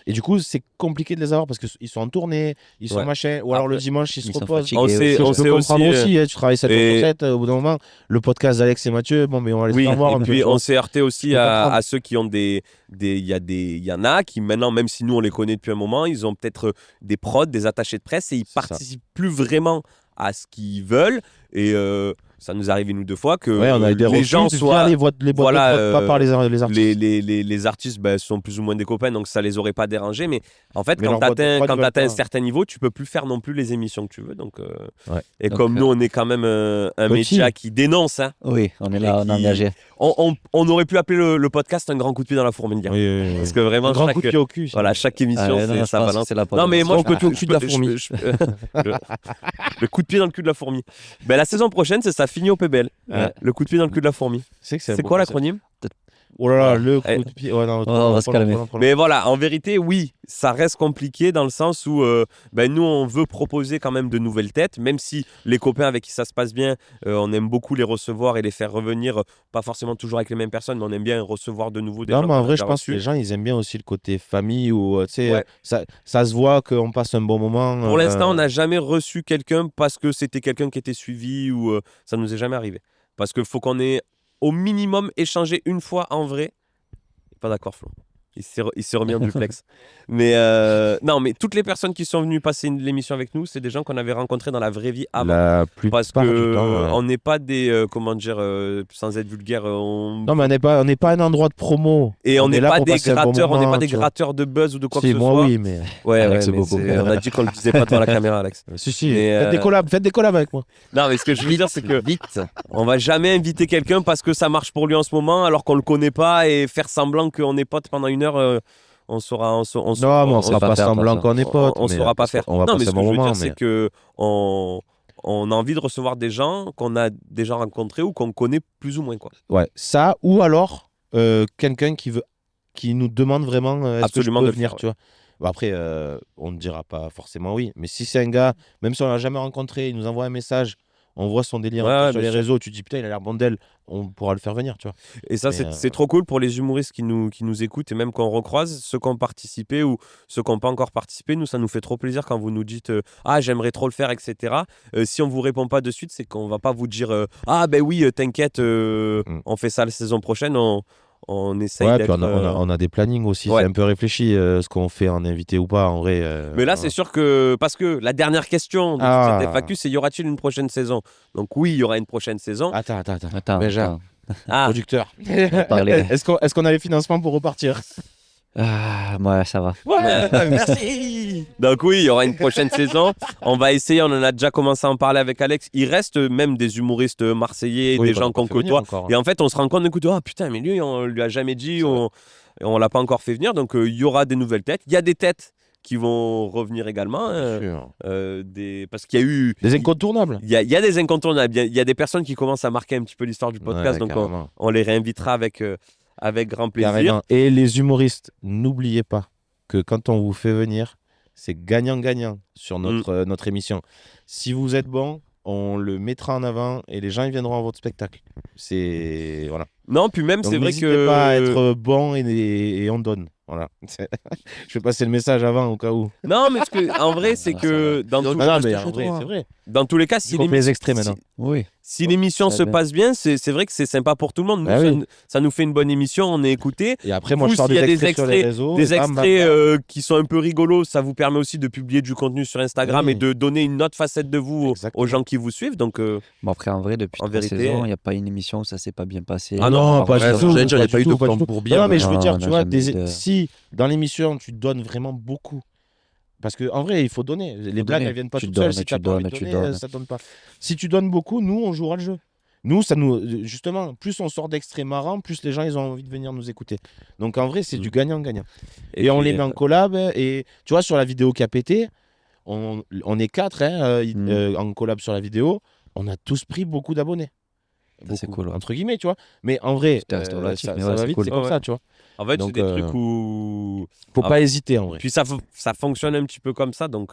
Et du coup, c'est compliqué de les avoir parce qu'ils sont en tournée, ils sont Ouais. machin, ou alors le Après, dimanche, ils se ils sont reposent. fatigués On aussi. sait, Je on peux sait aussi. comprendre aussi, tu travailles 7 et- sur 7, au bout d'un moment, le podcast d'Alex et Mathieu, bon, mais on va les Oui, faire voir et un peu. puis tu vois. on s'est heurté aussi peux à comprendre. ceux qui ont il y en a qui maintenant, même si nous on les connaît depuis un moment, ils ont peut-être des prods, des attachés de presse et ils C'est ça. participent plus vraiment à ce qu'ils veulent. Et ça nous arrive une ou deux fois que Ouais, on a eu des les refus, gens tu soient... viens, les boîtes voilà, de prod, pas par les artistes. Les artistes sont plus ou moins des copains, donc ça les aurait pas dérangés. Mais en fait, Mais quand leur boîte de tu prod, ils veulent atteins un pas. certain niveau, tu peux plus faire non plus les émissions que tu veux. Donc, Ouais. Et Donc, comme nous, on est quand même un Petit. média qui dénonce, hein, Oui, on est là, on est qui- engagé. on aurait pu appeler le podcast un grand coup de pied dans la fourmilière. Oui, oui, oui. Parce que vraiment, Un grand chaque, coup de pied au cul. voilà, chaque émission, Ah, non, c'est je ça pense que balance. c'est la Non, mais moi, Grand coup de pied au cul de la fourmi. le coup de pied dans le cul de la fourmi. Ben, la saison prochaine, c'est ça, fini au PBL. Ouais. Le coup de pied dans le cul de la fourmi. C'est C'est quoi l'acronyme? Oh là là, le Eh. coup de pied. Ouais, non, on va se calmer. Mais voilà, en vérité, oui, ça reste compliqué dans le sens où nous, on veut proposer quand même de nouvelles têtes, même si les copains avec qui ça se passe bien, on aime beaucoup les recevoir et les faire revenir, pas forcément toujours avec les mêmes personnes, mais on aime bien recevoir de nouveau des gens. Non, mais en qu'on a vrai, déjà je pense que reçus. les gens, ils aiment bien aussi le côté famille où, tu sais, Ouais. ça se voit qu'on passe un bon moment. Pour l'instant, on n'a jamais reçu quelqu'un parce que c'était quelqu'un qui était suivi ou ça nous est jamais arrivé. Parce qu'il faut qu'on ait au minimum échangé une fois en vrai. Pas d'accord, Flo. Il s'est remis en duplex. Mais non, mais toutes les personnes qui sont venues passer l'émission avec nous, c'est des gens qu'on avait rencontrés dans la vraie vie avant. La plupart Parce que du temps. Ouais. on n'est pas des, comment dire, sans être vulgaire, Non, mais on n'est pas un endroit de promo. et on est n'est là pas pour des passer un bon gratteurs, on n'est moment, pas des tu vois. gratteurs de buzz ou de quoi Si, que ce moi, soit. oui, mais. Ouais, Alex, ouais, c'est mais beaucoup. on a dit qu'on le disait pas devant la caméra, Alex. Si, Mais, faites des collabs avec moi. Non, mais ce que je veux dire, c'est que Vite. on va jamais inviter quelqu'un parce que ça marche pour lui en ce moment, alors qu'on le connaît pas et faire semblant qu'on est potes pendant une heure. On saura. Non, mais on sait sera pas pas faire, semblant ça. qu'on est potes. On mais, saura pas faire. On va Non, mais passer ce un que bon je veux moment. dire, c'est que on a envie de recevoir des gens qu'on a déjà rencontrés ou qu'on connaît plus ou moins, quoi. Ouais, ça, ou alors quelqu'un qui nous demande vraiment est-ce que je Absolument peux de le venir, faire, tu vois. Bon, après, on ne dira pas forcément oui, mais si c'est un gars, même si on l'a jamais rencontré, il nous envoie un message, on voit son délire Ouais, un peu ouais, sur bien les sûr. réseaux, tu te dis putain, il a l'air bondel, on pourra le faire venir, tu vois. Et ça, Mais, c'est trop cool pour les humoristes qui nous écoutent et même qu'on recroise, ceux qui ont participé ou ceux qui n'ont pas encore participé. Nous, ça nous fait trop plaisir quand vous nous dites ah, j'aimerais trop le faire, etc. Si on vous répond pas de suite, c'est qu'on va pas vous dire ah, ben oui, t'inquiète, on fait ça la saison prochaine. On essaye Ouais, d'être. puis on a des plannings aussi, Ouais. c'est un peu réfléchi ce qu'on fait en invité ou pas, en vrai. Mais là, voilà. c'est sûr que. Parce que la dernière question de Ah. cette FAQ, c'est y aura-t-il une prochaine saison? Donc, oui, il y aura une prochaine saison. Attends. Attends, Déjà. attends. Ah, Producteur. parler. Est-ce qu'on a les financements pour repartir? Ah, ouais, ça va. Ouais, merci. donc, oui, il y aura une prochaine saison. On va essayer, on en a déjà commencé à en parler avec Alex. Il reste même des humoristes marseillais, Oui, des bah, gens on qu'on peut venir côtoie. encore. Et en fait, on se rend compte, écoute, oh putain, mais lui, on lui a jamais dit, on l'a pas encore fait venir. Donc, il y aura des nouvelles têtes. Il y a des têtes qui vont revenir également. Bien sûr. Parce qu'il y a eu. Des incontournables. Il y a des incontournables. Il y a des personnes qui commencent à marquer un petit peu l'histoire du podcast. Ouais, donc, carrément. on les réinvitera avec grand plaisir. Carrément. Et les humoristes, n'oubliez pas que quand on vous fait venir, c'est gagnant-gagnant sur notre émission. Si vous êtes bon, on le mettra en avant et les gens ils viendront à votre spectacle. C'est voilà. Non, puis même, Donc, c'est vrai n'hésitez que. pas à être bon et on donne. Voilà. Je vais passer le message avant au cas où. Non, mais en vrai, c'est Ah, que dans tout. Non, reste mais chez en vrai, toi. c'est vrai. Dans tous les cas, Si on fait les extraits maintenant. Oui. si l'émission ça se va bien. passe bien, c'est vrai que c'est sympa pour tout le monde. Nous, Ah oui. ça nous fait une bonne émission, on est écouté. Et après, moi, Vous, je sors s'il y a des des extraits sur les extraits- réseaux. Des et bam, bam, extraits bam. qui sont un peu rigolos, ça vous permet aussi de publier du contenu sur Instagram Oui. et de donner une autre facette de vous Exactement. aux gens qui vous suivent. Donc, Bon, après, en vrai, depuis En 3 vérité- saisons, il n'y a pas une émission où ça s'est pas bien passé. Ah non, pas Ouais, du tout. j'allais dire, il n'y a du pas eu tout, de pas du temps tout. pour bien. Non, mais je veux Non, dire, on tu n'a vois, jamais eu de- si dans l'émission, tu donnes vraiment beaucoup. Parce qu'en vrai, il faut donner. Les blagues, donner. elles viennent pas Tu toutes seules. donnes, Si tu tu pas envie de donnes, tu donner, donnes. ça donne pas. Si tu donnes beaucoup, nous, on jouera le jeu. Nous, justement, plus on sort d'extraits marrants, plus les gens, ils ont envie de venir nous écouter. Donc, en vrai, c'est du gagnant-gagnant. Et on puis, les met en collab. Et tu vois, sur la vidéo qui a pété, on est 4 en collab sur la vidéo. On a tous pris beaucoup d'abonnés. Ça, c'est Beaucoup, cool, ouais. entre guillemets, tu vois. Mais en vrai, C'était resté relatif, ça mais ça ouais, va c'est vite, cool. c'est comme Ouais, ça, tu vois. En fait, Donc, c'est des trucs où. Faut Ah. pas hésiter, en vrai. Puis ça fonctionne un petit peu comme ça, donc.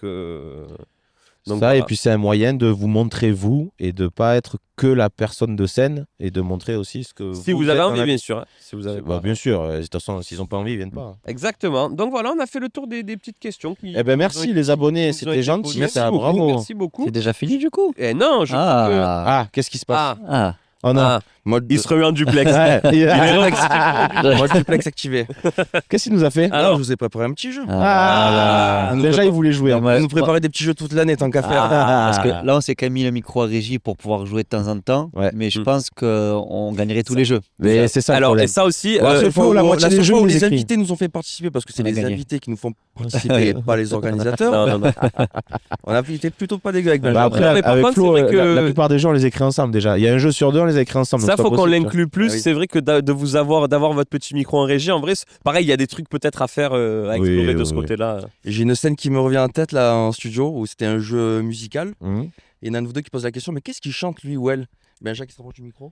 Ça, voilà. et puis c'est un moyen de vous montrer vous et de pas être que la personne de scène et de montrer aussi ce que Si vous êtes avez dans envie, la bien vie. sûr. Hein, si vous avez Bah, pas. bien sûr, de toute façon, s'ils ont pas envie, ils viennent pas. Exactement. Donc voilà, on a fait le tour des petites questions. Eh ben merci les abonnés, qui nous ont c'était été gentil, posées. merci, beaucoup, bravo. Merci beaucoup. C'est déjà fini, du coup? Eh non, je trouve que. Ah, qu'est-ce qui se passe Ah, Oh non. ah, Mode il se remet en duplex. Ouais. mode duplex activé. Qu'est-ce qu'il nous a fait Alors, Alors, je vous ai préparé un petit jeu. Ah, déjà il voulait jouer. Ouais, Vous nous préparez des petits jeux toute l'année tant qu'à faire. Parce que là, on s'est quand même mis le micro à régie pour pouvoir jouer de temps en temps. Ouais. Mais je Mm. pense qu'on gagnerait tous les jeux. Mais c'est ça le alors, problème. et ça aussi. Ouais, c'est faux, la moitié des seule jeux, fois on où les les écrit. invités nous ont fait participer parce que c'est On a les gagné. invités qui nous font participer et pas les organisateurs. non, non, non. On a été plutôt pas dégueu avec Bah Benjamin. après, Mais par avec contre, Flo, c'est vrai que- la plupart des gens on les écrit ensemble déjà. Il y a un jeu sur deux, on les écrit ensemble. Ça, donc c'est faut pas qu'on possible, l'inclue plus. Ah oui. C'est vrai que d'avoir votre petit micro en régie, en vrai, pareil, il y a des trucs peut-être à faire, à Oui, explorer de oui, ce oui. côté-là. Et j'ai une scène qui me revient en tête là en studio où c'était un jeu musical. tu vois. Mhm. Et il y en a un de vous deux qui pose la question mais qu'est-ce qu'il chante lui ou elle? Ben Jacques qui se rapproche du micro.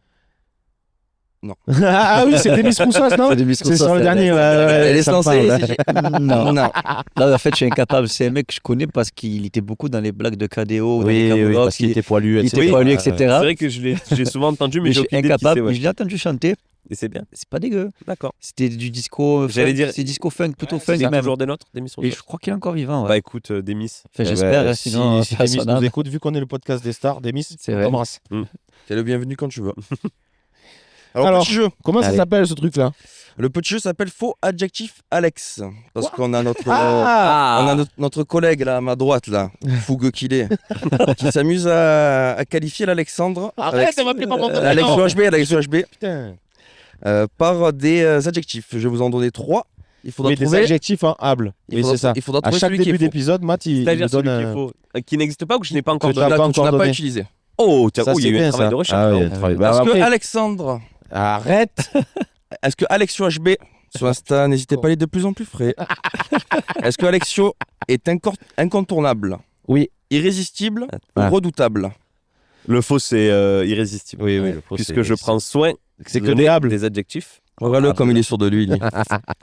Ah oui, c'était Miss Roussos, non C'est des Miss C'est sur Roussos, le elle. dernier. Elle est ça me lancée. parle. Non. Non. Là, en fait, je suis incapable. C'est un mec que je connais parce qu'il était beaucoup dans les blagues de KDO, dans les Oui, oui, Camoulox, parce qu'il était poilu, il etc. était poilu, etc. C'est vrai que j'ai souvent entendu, mais Mais je j'ai suis aucune idée de qui incapable. c'est, ouais. Mais je l'ai entendu chanter. Et c'est bien. C'est pas dégueu. D'accord. C'était du disco. J'allais funk. dire- C'est disco funk, plutôt funk C'est même. toujours des nôtres, des missions. Et je crois qu'il est encore vivant. Ouais. Bah écoute, des Miss. Enfin, Eh j'espère. ben, hein, sinon, si paix à Demis son nous âme. écoute, vu qu'on est le podcast des stars, Demis, C'est on vrai. t'embrasse. T'es le bienvenu quand tu veux. Alors, petit jeu. Comment ça Allez. s'appelle ce truc-là Le petit jeu s'appelle Faux Adjectif Alex. Parce Quoi qu'on a notre. Ah On a notre collègue là à ma droite là, fougueux qu'il est, qui s'amuse à qualifier l'Alexandre. Arrête de m'appeler par mon prénom. Alex OHB, Alex OHB, Putain. par des adjectifs. Je vais vous en donner 3. Il faudra Mais des trouver. adjectifs en able. Il Oui, faudra- c'est ça. il faudra À trouver chaque celui qui est début faux. d'épisode, Matt, il C'est-à-dire nous donne celui qui est un... faux. Qui n'existe pas ou que je n'ai pas encore Que tu n'as donné. pas Tu encore n'as pas donné. utilisé. Oh, tiens, Ça, il y c'est a eu un bien, travail ça. de recherche. Ah, là. oui, un travail. Bah, Est-ce que après- Alexandre, Arrête. est-ce que Alex OHB sur Insta, n'hésitez pas à aller de plus en plus frais. Est-ce que Alexio est incontournable, Oui. irrésistible ou Ah. redoutable? Le faux, c'est irrésistible. Oui, oui. le faux, Puisque c'est- je prends soin C'est de que donner des hables. des adjectifs. Regarde-le comme il est sûr de lui,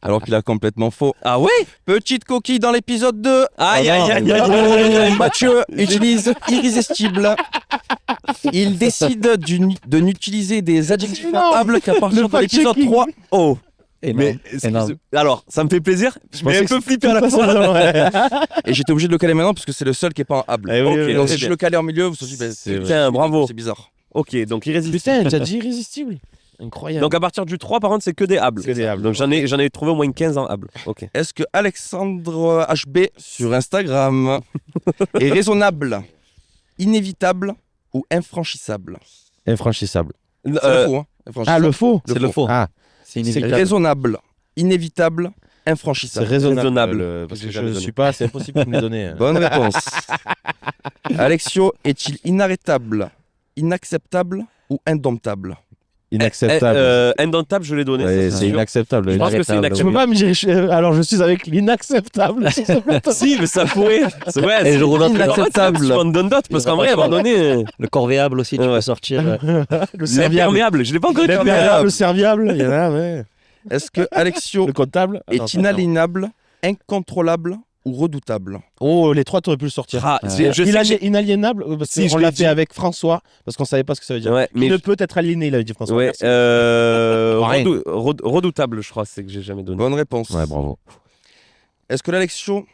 alors qu'il a complètement faux. Ah ouais. Petite coquille dans l'épisode 2. Aïe, aïe, aïe, aïe. Mathieu utilise irrésistible. Il décide de n'utiliser des adjectifs hables qu'à partir de l'épisode 3. Oh. Et Mais non. excuse- alors, ça me fait plaisir. Je vais pensais un que peu flipper à la Ça, fois. ouais. Et j'étais obligé de le caler maintenant parce que c'est le seul qui est pas en hable. Eh oui, Ok, oui, Donc très si je bien. le calais en milieu, vous vous dites, C'est Putain, bravo. C'est bizarre. Ok, donc irrésistible. Putain, elle t'a dit irrésistible. Incroyable. Donc à partir du 3, par contre, c'est que des hables. Que des hables. Donc j'en ai trouvé au moins 15 en hables. Ok. Est-ce que Alexandre HB sur Instagram est raisonnable, inévitable ou infranchissable? Infranchissable. C'est le faux, hein, infranchissable. Ah, le faux C'est le faux. Ah, C'est C'est inévitable. raisonnable, inévitable, c'est infranchissable. Raisonnable. parce que J'ai je jamais ne donné. suis pas, c'est impossible de me les donner. Bonne réponse. Alexio est-il inarrêtable, inacceptable ou indomptable? Inacceptable. Indomptable, je l'ai donné. Ouais, ça, c'est sûr. inacceptable. Je pense que c'est Inarrêtable, Tu peux pas me dire, alors je suis avec l'inacceptable. sur ce plateau. Si, mais ça pourrait. C'est ouais, Et je roule un peu. inacceptable. Tu m'en donnes d'autres parce qu'en vrai, à un moment donné, Le corvéable aussi, tu Ouais. peux sortir. Le serviable. l'imperméable, je l'ai pas encore dit. L'imperméable, le serviable. Il y en a, ouais. Est-ce que Alexio Le comptable. est Attends, inaliénable, incontrôlable ou redoutable? Oh, les trois, tu aurais pu le sortir. Ah, Ouais. je sais que j'ai- Inaliénable, parce Si, je qu'on l'ai l'a dit. fait avec François, parce qu'on savait pas ce que ça veut dire. Ouais, Il mais ne peut être aliéné, il avait dit François. ouais, Merci. euh, Rien. redoutable, je crois, c'est que j'ai jamais donné. Bonne réponse. Ouais, bravo. Est-ce que l'Alexio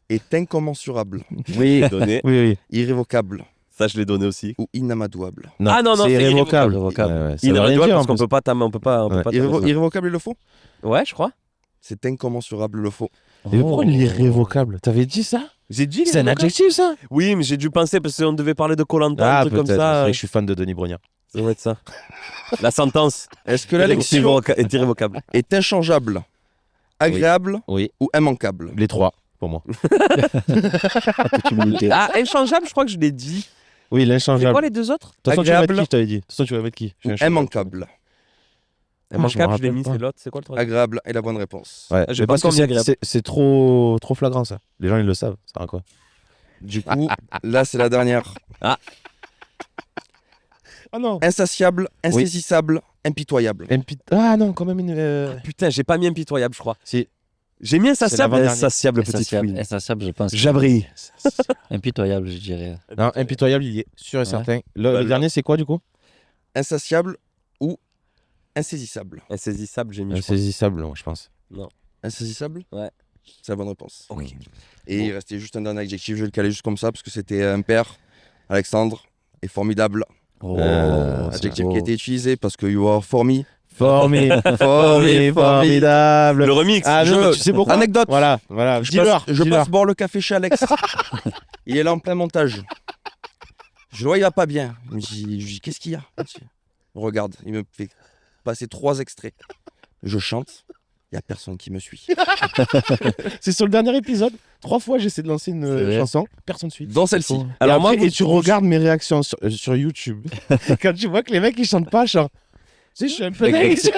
est incommensurable, Oui, Donné. oui. irrévocable Ça, je l'ai donné aussi. ou inamadouable. Non, Ah, non, c'est c'est irrévocable. irrévocable. Ouais, ça Il veut aurait rien dû dire, parce en qu'on plus. peut pas tamer, on peut pas Ouais. taper. Irrévocable, il le faut? Ouais, je crois. C'est incommensurable, le faux. Mais pourquoi l'irrévocable? T'avais dit ça? J'ai dit C'est un l'irrévocable. adjectif, ça? Oui, mais j'ai dû penser parce qu'on devait parler de Koh-Lanta, un truc comme C'est ça. vrai que je suis fan de Denis Brognard. Ça doit être ça. La sentence Est-ce que l'élection est irrévocable. est inchangeable, agréable Oui, ou immanquable? les trois, pour moi. Ah, inchangeable, je crois que je l'ai dit. Oui, C'est l'inchangeable. quoi les deux autres? De toute façon, tu vas mettre Agréable. qui, je t'avais dit? De toute façon, tu vas mettre qui? Je suis inchangeable. Immanquable. Immanquable, je l'ai rappelle mis, pas. c'est l'autre. C'est quoi le troisième? Agréable est la bonne réponse. Ouais, j'ai mais pas parce que encore mis agréable. c'est trop flagrant, ça. Les gens, ils le savent. Ça sert à quoi? Du coup, là, c'est la dernière. Ah non. Insatiable, insaisissable, impitoyable. Ah non, quand même une. Putain, j'ai pas mis impitoyable, je crois. Si. J'ai mis insatiable, l'avant-dernier. insatiable, petite Insatiable, fouine. insatiable, je pense. Jabri. Impitoyable, je dirais. Non, impitoyable, il y est, sûr et Ouais. certain. Le Bah, dernier, c'est quoi, du coup? Insatiable ou insaisissable? Insaisissable, j'ai mis. je crois. Insaisissable, moi, je pense. Insaisissable? Ouais. C'est la bonne réponse. Ok. Et il restait juste un dernier adjectif, je vais le caler juste comme ça parce que c'était un père. Alexandre est formidable. Oh, Adjectif qui a été utilisé parce que you are formidable. Formidable. Le remix. Ah, Je- non, tu sais pourquoi? Anecdote. Voilà. Je passe boire le café chez Alex. Il est là en plein montage. Je le vois, il va pas bien. Je lui dis, qu'est-ce qu'il y a? Regarde, il me fait passer 3 extraits. Je chante, il n'y a personne qui me suit. C'est sur le dernier épisode. 3 fois, j'essaie de lancer une vrai. chanson. Personne ne suit. Dans celle-ci. Alors moi, Et tu regardes mes réactions sur YouTube. Quand tu vois que les mecs, ils chantent pas, genre. Tu sais, je suis un peu vexé.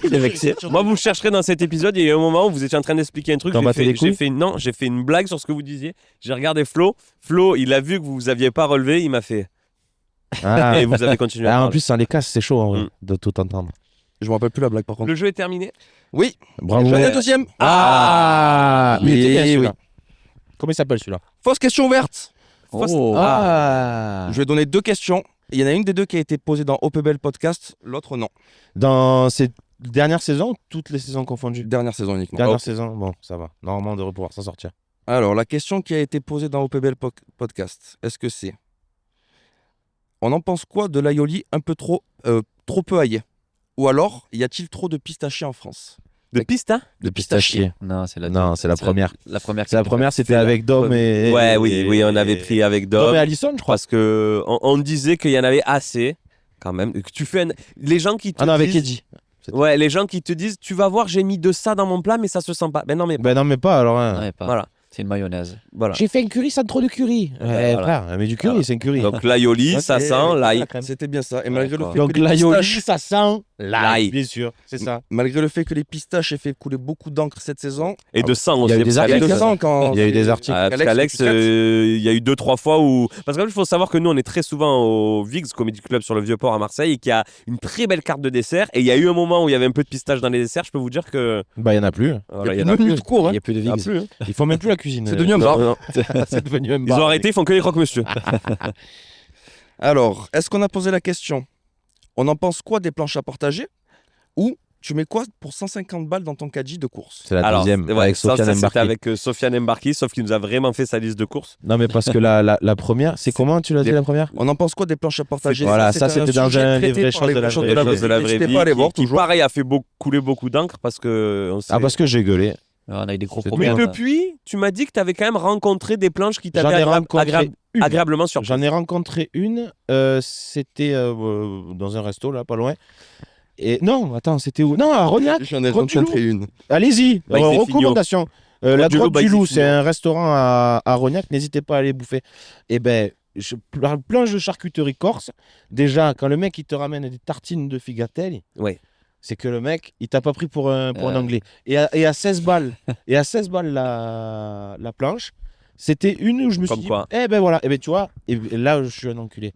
Il est vexé. Moi, vous chercherez dans cet épisode, il y a eu un moment où vous étiez en train d'expliquer un truc. T'en battais les couilles J'ai fait une blague sur ce que vous disiez. J'ai regardé Flo. Flo, il a vu que vous aviez pas relevé, il m'a fait. Ah, Et vous avez continué à en parler. plus, sans les casses, c'est chaud en vrai, Mm. de tout entendre. Je me rappelle plus la blague par contre. Le jeu est terminé. Oui, Bravo. j'en ai un deuxième. Ah, mais il était bien, Oui, celui-là. Comment il s'appelle celui-là? Fausse question ouverte. Oh. Ah. Je vais donner 2 questions. Il y en a une des deux qui a été posée dans OPBL Podcast, l'autre non. Dans cette dernière saison, toutes les saisons confondues. Dernière saison uniquement. Dernière saison, bon, ça va. Normalement, on devrait pouvoir s'en sortir. Alors, la question qui a été posée dans OPBL Podcast, est-ce que c'est on en pense quoi de l'aioli un peu trop peu aillé? Ou alors, y a-t-il trop de pistachés en France? De piste, hein? De pistachier. Non, c'est la première. La première. C'est la première, c'était avec Dom et. Ouais, oui, on avait pris avec Dom Dom. et Alison, je crois. Parce que on disait qu'il y en avait assez, quand même. Que tu fais les gens qui te Ah non, avec disent. Eddie. Ouais, les gens qui te disent, tu vas voir, j'ai mis de ça dans mon plat, mais ça se sent pas. Ben non, mais Ben non, mais pas alors. Hein. Ouais, pas. voilà. C'est une mayonnaise. Voilà. J'ai fait un curry sans trop de curry. Ouais, Voilà. frère, mais du curry, Voilà. c'est un curry. Donc l'aioli, ça Et- sent l'ail. C'était bien ça. Et malgré le D'accord. fait Donc que les l'aioli, pistaches- ça sent L'ail. l'ail. Bien sûr, c'est ça. malgré le fait que les pistaches aient fait couler beaucoup d'encre cette saison, Et de sang Il y aussi. a eu des parce il y a qu'Alex- articles. de sang quand Il y a eu des articles. Ah, parce Alex, qu'Alex, tu traites il y a eu 2-3 fois où. Parce qu'en fait, il faut savoir que nous, on est très souvent au Vix Comedy Club sur le Vieux-Port à Marseille et qu'il y a une très belle carte de dessert. Et il y a eu un moment où il y avait un peu de pistache dans les desserts. Je peux vous dire que. Bah, il y en a plus. Voilà, il il y y en a plus. tout court. Il Hein. n'y a plus de Il y en a Viggs. plus, hein. Ils font même plus la cuisine. C'est devenu un bar. Non, non. C'est devenu un Ils bar. ont arrêté, ils font que les croque-monsieur. Alors, est-ce qu'on a posé la question? On en pense quoi des planches à partager? Ou tu mets quoi pour 150 balles dans ton caddie de course? C'est la Alors, deuxième, ouais, avec ça, Sofiane c'était Mbarki. avec Sofiane Mbarki, sauf qu'il nous a vraiment fait sa liste de courses. Non, mais parce que la première, c'est comment tu l'as dit la première? On en pense quoi des planches à partager? Voilà, ça, c'est c'était dans sujet un des traité vraies par choses les de la vraies choses vraie de la Chose de la vraie N'hésitez vie. pas à aller voir qui, toujours. pareil, a fait couler beaucoup d'encre parce que. On s'est- Ah, parce que j'ai gueulé. On a eu des gros C'est Mais problèmes. depuis, tu m'as dit que tu avais quand même rencontré des planches qui J'en t'avaient ai rencontré une. agréablement surpris. J'en ai rencontré une. C'était dans un resto, là, pas loin. Et non, attends, c'était où? Non, à Rognac. J'en ai Grotte du rencontré une. Allez-y, Bah, c'est recommandation. La du Loup, Grotte bah, du c'est Loup, fini. c'est un restaurant à Rognac. N'hésitez pas à aller bouffer. Et ben, planche de charcuterie corse. Déjà, quand le mec il te ramène des tartines de figatelli, Ouais. c'est que le mec il t'a pas pris pour un anglais. Et à 16 balles, la planche. C'était une où je me suis Comme dit, quoi. eh ben voilà, eh ben tu vois, et là je suis un enculé.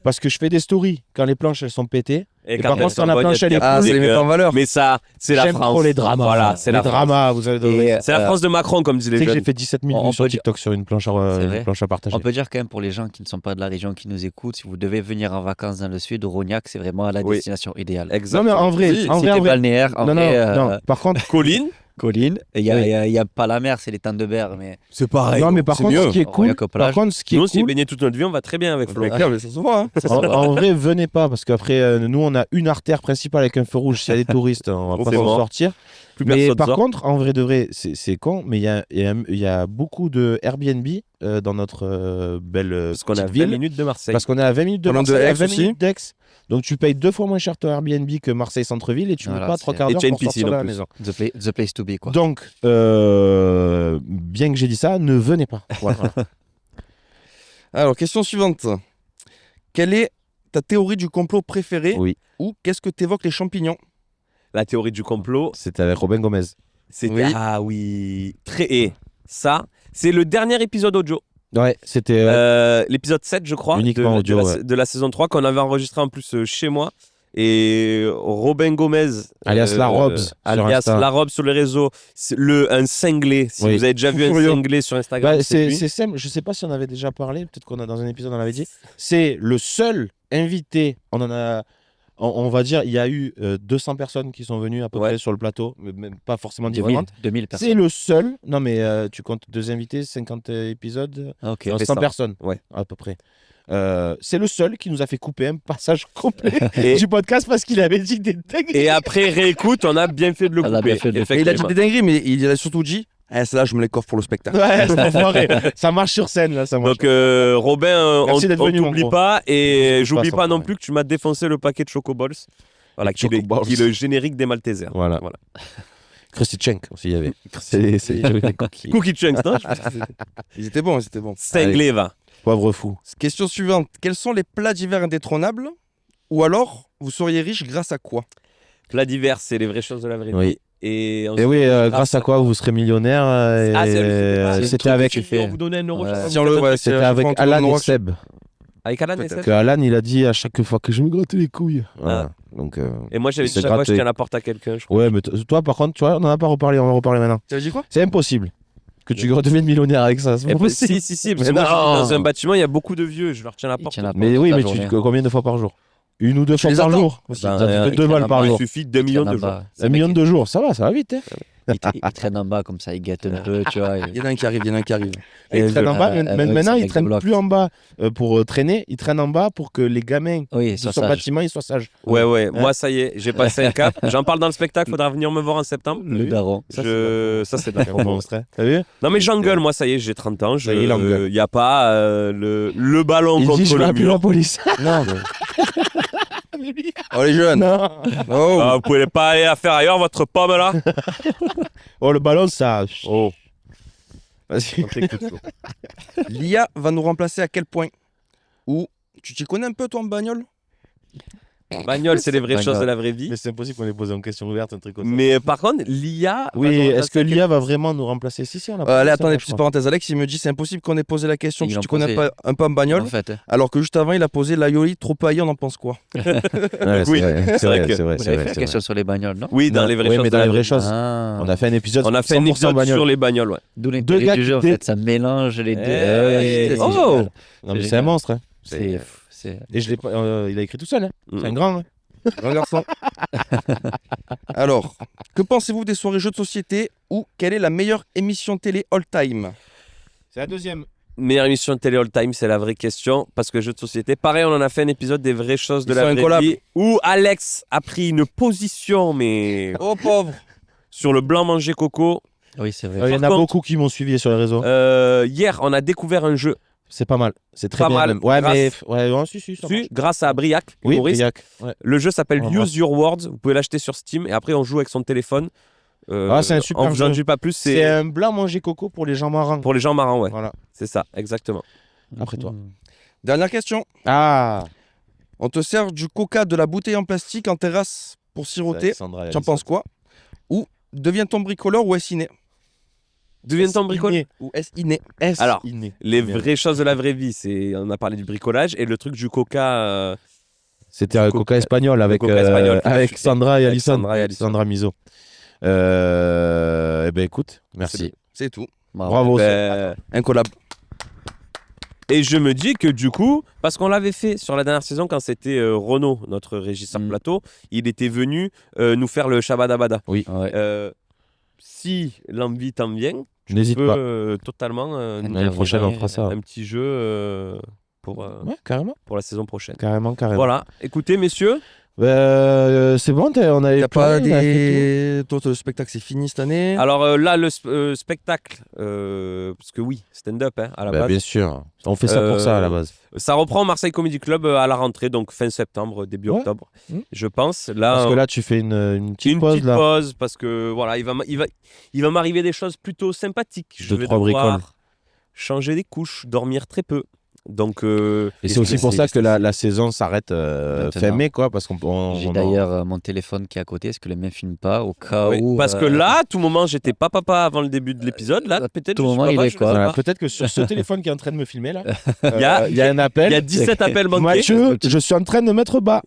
Parce que je fais des stories quand les planches elles sont pétées. Et par contre, quand la planche elle est Ah, cool, c'est les mettre en valeur. Mais ça, c'est la j'aime France. trop les dramas. Voilà, c'est les la France. dramas, vous avez Et, C'est la France de Macron, comme disent Tu les sais que jeunes. j'ai fait 17 000 On vues sur peut dire- TikTok sur une planche C'est vrai. à partager. On peut dire quand même pour les gens qui ne sont pas de la région qui nous écoutent, si vous devez venir en vacances dans le sud, Rognac, c'est vraiment la Oui. destination idéale. Non mais Exactement. en vrai, Si, en Cité vrai, balnéaire, en non, vrai, non. Par contre, Colline, Colline. Et il y a pas la mer, c'est les temps de berre. Mais C'est pareil. Non, mais par contre, ce qui est cool, Nous, on s'y est baigné toute notre vie, on va très bien avec Flo. Mais ça se voit, hein. en vrai, venez pas, parce qu'après, nous, on a une artère principale avec un feu rouge. S'il y a des touristes, on va pas C'est s'en mort. sortir. Plus Mais personne par sort. contre, en vrai de vrai, c'est con, mais il y a beaucoup de Airbnb dans notre belle Parce qu'on a petite 20 ville. minutes de Marseille. Parce qu'on est à 20 minutes de Pas loin de Marseille, à Aix 20 aussi. minutes d'Aix. Donc tu payes 2 fois moins cher ton Airbnb que Marseille centre-ville et tu mets Voilà, pas 3 c'est- quarts Et d'heure tu as une pour sortir piscine, de en la plus. maison. the place to be, quoi. Donc, bien que j'ai dit ça, ne venez pas. Voilà. Alors, question suivante. Quelle est ta théorie du complot préférée Oui, ou qu'est-ce que t'évoquent les champignons? La théorie du complot, c'était avec Robin Gomez. c'était... Oui. Ah oui. Et ça, c'est le dernier épisode audio. Ouais, c'était. L'épisode 7, je crois, Uniquement audio, de la saison 3, qu'on avait enregistré en plus chez moi. Et Robin Gomez, Alias La Robs sur alias Insta. La Robs sur les réseaux, c'est un cinglé. Si Oui. vous avez déjà vu un Furieux. cinglé sur Instagram, Bah, c'est lui. c'est simple, je sais pas si on avait déjà parlé, peut-être qu'on a dans un épisode on l'avait dit. C'est le seul invité, on va dire, il y a eu 200 personnes qui sont venues à peu Ouais. près sur le plateau, mais même pas forcément 2000, différentes. 2000 C'est personnes. le seul, non mais tu comptes 2 invités, 50 épisodes, Ah, ok. non, fait 100 ça. personnes Ouais. à peu près. C'est le seul qui nous a fait couper un passage complet Et- du podcast parce qu'il avait dit des dingueries. Et après réécoute, on a bien fait de le On a bien couper. fait de le Et il a dit effectivement. des dingueries, mais il a surtout dit celle-là, je me les coffre pour le spectacle. Ouais, c'est enfoiré. Ça marche sur scène là, ça marche. Donc Robin, on Merci d'être venu, mon t'oublie gros. pas. Et Je j'oublie passe pas non encore, plus que tu m'as défoncé le paquet de Chocoballs. Voilà, Les qui est Chocoballs. le générique des Maltesers. Voilà. Christy Chenk aussi il y avait. C'est Cookie Chunks, non Je pense que c'est- Ils étaient bons, ils étaient bons. Cinglé, va. Pauvre fou. Question suivante. Quels sont les plats d'hiver indétrônables? Ou alors, vous seriez riche grâce à quoi? Plat divers, c'est les vraies choses de la vraie vie. Oui. Et, Et oui, grâce à quoi vous serez millionnaire Ah, c'est le c'était truc avec que tu fais. On vous donnait 1 euro. Ouais. je sais Si pas, on vous le- faites un ouais, truc. c'est- c'était à chaque avec fois, on te Alan donne et droit. Seb. Avec Alan et Peut-être. Seb. Que Alan il a dit à chaque fois que je me grattais les couilles. Voilà. Donc Et moi, j'avais dit C'est chaque fois que je gratté. tiens la porte à quelqu'un. Je crois. ouais, mais toi par contre, tu vois, on en a pas reparlé, on va reparler maintenant. Tu as dit quoi? C'est impossible que tu deviennes millionnaire avec ça. C'est Et pas possible. si, parce que Mais moi, je vis non. dans un bâtiment, il y a beaucoup de vieux. Je leur tiens la Il porte. tient la Mais porte oui, toute mais la tu journée. combien de fois par jour? Une ou deux fois les par attends jour. Ben, Ça te fait il 2 tient balles la par barre, Il jour. suffit de 2 Il millions tient de en jours. bas. Un million de jours, ça va vite. Hein. Il traîne en bas comme ça, il guette un peu, tu vois. Il y en a un qui arrive, il y en a un qui arrive. Et il traîne en bas. ouais, Maintenant, c'est il avec traîne des blocs. plus en bas pour traîner. Il traîne en bas pour que les gamins Oui, de sur son ça. bâtiment ils soient sages. Ouais, moi, ça y est, j'ai passé un cap. J'en parle dans le spectacle, faudra venir me voir en septembre. Le daron. Ça, c'est de la Un promo. monstre, hein. T'as vu? Non, mais j'engueule, moi, ça y est, j'ai 30 ans. Ça y est, il engueule. Il n'y a pas le ballon Il contre dit je vais le appeler mur. la police. Non, oh les jeunes. Non. Oh. Ah, vous pouvez pas aller la faire ailleurs, votre pomme là. Oh le ballon ça. Oh, Vas-y. on t'écoute, Flo. L'IA va nous remplacer à quel point? Ou tu t'y connais un peu toi en bagnole? Bagnole, c'est les vraies Bagnole. choses de la vraie vie. Mais c'est impossible qu'on ait posé une question ouverte un truc comme ça. Mais par contre, l'IA. Oui, va nous est-ce remplacer que à l'IA va vraiment nous remplacer? Si, on a Allez, ça, attendez, je petite crois. parenthèse. Alex, il me dit c'est impossible qu'on ait posé la question. Ils Tu l'ont te connais posé. pas un peu en bagnole? En fait, Alors que juste avant, il a posé l'aioli trop haillé, on en pense quoi? Ouais, c'est Oui, vrai, c'est vrai vrai, que- c'est vrai, vous c'est avez vrai, fait la c'est question vrai. sur les bagnoles, non? Oui, dans Non, les vraies oui, choses. mais de dans la les vraies vie. choses. Ah. On a fait un épisode On a fait un 100% épisode bagnole. sur les bagnoles, ouais. D'où Deux l'intérêt gars du jeu, en qui- fait. Ça mélange les deux. Eh, c'est oh. génial. Non, mais C'est c'est un génial. monstre. Hein. C'est- Et je l'ai pas, il a écrit tout seul. Hein. Mm. C'est un grand. Hein. Grand garçon. Alors, que pensez-vous des soirées jeux de société ou quelle est la meilleure émission télé all-time? C'est la deuxième. Meilleure émission de télé all time, c'est la vraie question. Parce que jeu de société, pareil, on en a fait un épisode des vraies choses de Ils la sont vraie incollables. vie. Où Alex a pris une position, mais Oh pauvre. sur le blanc manger coco. Oui, c'est vrai. Il y en a Par contre- beaucoup qui m'ont suivi sur les réseaux. Hier, on a découvert un jeu. C'est pas mal. C'est très Pas bien. mal, Même. Ouais, grâce- mais ouais, si, ça Si, marche. grâce à Briac, Oui, humoriste. Briac. Ouais. Le jeu s'appelle On l'embrasse. Use Your Words. Vous pouvez l'acheter sur Steam et après on joue avec son téléphone. Ah, c'est un super En vous en jeu. dis pas plus, C'est c'est un blanc manger coco pour les gens marrants. pour les gens marrants, ouais. Voilà. C'est ça, exactement. Après toi. Dernière question. Ah. On te sert du coca de la bouteille en plastique en terrasse pour siroter. Alexandra et Tu en Alison. penses quoi? Ou deviens-ton bricoleur ou est-ce inné? Deviens-ton bricole. Inné. Ou est-ce inné? S Alors, inné. Les Bien. vraies choses de la vraie vie, c'est on a parlé du bricolage et le truc du coca. C'était un coca espagnol avec, coca espagnol. avec Sandra et Avec Alison. Sandra et Alison. Sandra Miso. Eh ben écoute, merci. C'est tout. Bravo. Ben, Incollable. et je me dis que du coup, parce qu'on l'avait fait sur la dernière saison quand c'était Renaud, notre régisseur Mm. plateau, il était venu nous faire le Shabadabada. Oui. Ouais. si l'envie t'en vient, tu N'hésite pas. peux totalement nous L'année prochaine, on faire fera ça. un petit jeu pour Carrément. la saison prochaine. Carrément. Voilà. Écoutez, messieurs. C'est bon, on avait T'as plus pas rien, on a fait des. Toi, le spectacle, c'est fini cette année. Alors là, le spectacle, parce que oui, stand-up à la tout. base. Bien sûr. On fait ça pour ça à la base. Ça reprend au Marseille Comedy Club à la rentrée, donc fin septembre, début Ouais. octobre, Mmh. je pense. Là, Parce que là, tu fais une petite pause là. pause parce que voilà, il va m'arriver des choses plutôt sympathiques. Je Deux, vais trois devoir bricoles. changer des couches, dormir très peu. Donc, Et c'est aussi pour ça que la saison s'arrête fin mai, quoi, parce qu'on. J'ai d'ailleurs mon téléphone qui est à côté, est-ce que le mien filme pas au cas oui, où parce que là, à tout moment, j'étais pas papa avant le début de l'épisode. Là, peut-être tout je suis moment, il papa, est je quoi sais Voilà, pas. peut-être que sur ce téléphone qui est en train de me filmer là, Il y a un appel. Il y a 17 appels manqués. Mathieu, je suis en train de mettre bas.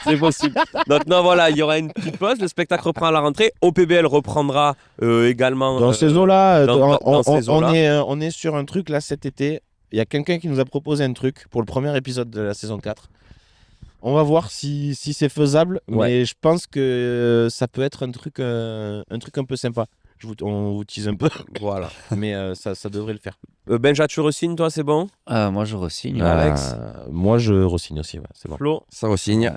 C'est possible. Donc non, voilà, il y aura une petite pause. Le spectacle reprend à la rentrée. OPBL reprendra également. Dans ces eaux-là, dans ces eaux-là. on est sur un truc là cet été. Il y a quelqu'un qui nous a proposé un truc pour le premier épisode de la saison 4. On va voir si c'est faisable, mais je pense que ça peut être un truc un peu sympa. On vous tease un peu, Voilà. mais ça devrait le faire. Benja, tu re-signes, toi, c'est bon? moi, je re-signe. Alex moi, je re-signe aussi, ouais, c'est bon. Flo? Ça re-signe.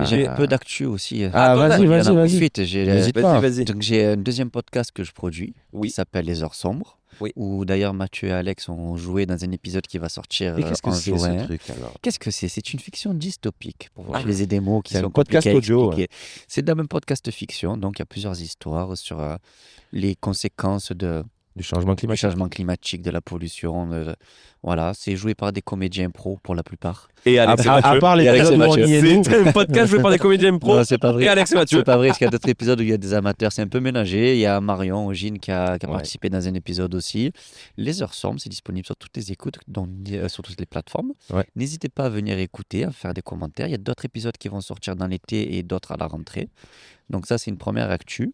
J'ai peu d'actu aussi. Vas-y, Il y en a vas-y. ensuite, N'hésite pas. Vas-y. Donc j'ai un deuxième podcast que je produis Oui. qui s'appelle Les Heures Sombres. Oui. Où d'ailleurs Mathieu et Alex ont joué dans un épisode qui va sortir Et qu'est-ce que en c'est juin. ce truc alors? Qu'est-ce que c'est? C'est une fiction dystopique, pour utiliser des mots qui c'est sont un podcast compliqués à audio, expliquer. C'est dans un podcast fiction, donc il y a plusieurs histoires sur les conséquences Du changement du climatique. changement climatique, de la pollution. Voilà, c'est joué par des comédiens pros pour la plupart. Et Alex et À Mathieu. part les Et Alex et épisodes où on Mathieu. y est, nous. C'est un podcast joué par des comédiens pro. Non, c'est pas vrai. Et Alex et Mathieu. C'est pas vrai, parce qu'il y a d'autres épisodes où il y a des amateurs, c'est un peu mélangé. Il y a Marion Ogine qui a participé dans un épisode aussi. Les Heures Sombres, c'est disponible sur toutes les écoutes, sur toutes les plateformes. Ouais. N'hésitez pas à venir écouter, à faire des commentaires. Il y a d'autres épisodes qui vont sortir dans l'été et d'autres à la rentrée. Donc ça, c'est une première actu.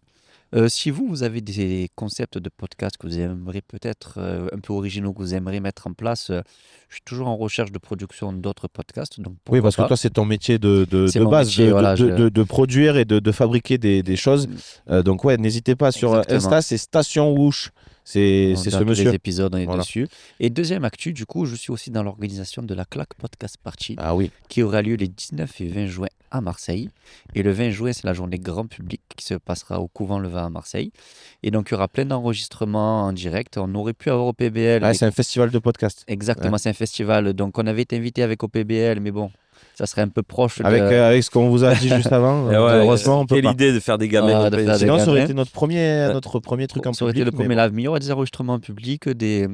Si vous avez des concepts de podcast que vous aimeriez peut-être un peu originaux, que vous aimeriez mettre en place, je suis toujours en recherche de production d'autres podcasts. Donc Oui, parce que pourquoi toi, c'est ton métier de C'est mon base, métier, voilà, de produire et de fabriquer des choses. Donc, ouais, n'hésitez pas sur Exactement. Insta, c'est Station Woosh. C'est Dans ce tous monsieur. les épisodes, on est Voilà. dessus. Et deuxième actu, du coup, je suis aussi dans l'organisation de la Claque Podcast Party, Ah oui. qui aura lieu les 19 et 20 juin à Marseille. Et le 20 juin, c'est la journée grand public qui se passera au Couvent Le Vin à Marseille. Et donc, il y aura plein d'enregistrements en direct. On aurait pu avoir au PBL. Ouais, c'est un festival de podcast. Exactement, c'est un festival. Donc, on avait été invité avec au PBL, mais bon, ça serait un peu proche Avec ce qu'on vous a dit juste avant, Et ouais, malheureusement, on peut quelle pas. idée de faire des gamins. Ah, de faire des Sinon, ça aurait gamins. été notre premier truc en Ça aurait public. été le mais premier bon. live. Mais il y aura des enregistrements en public, des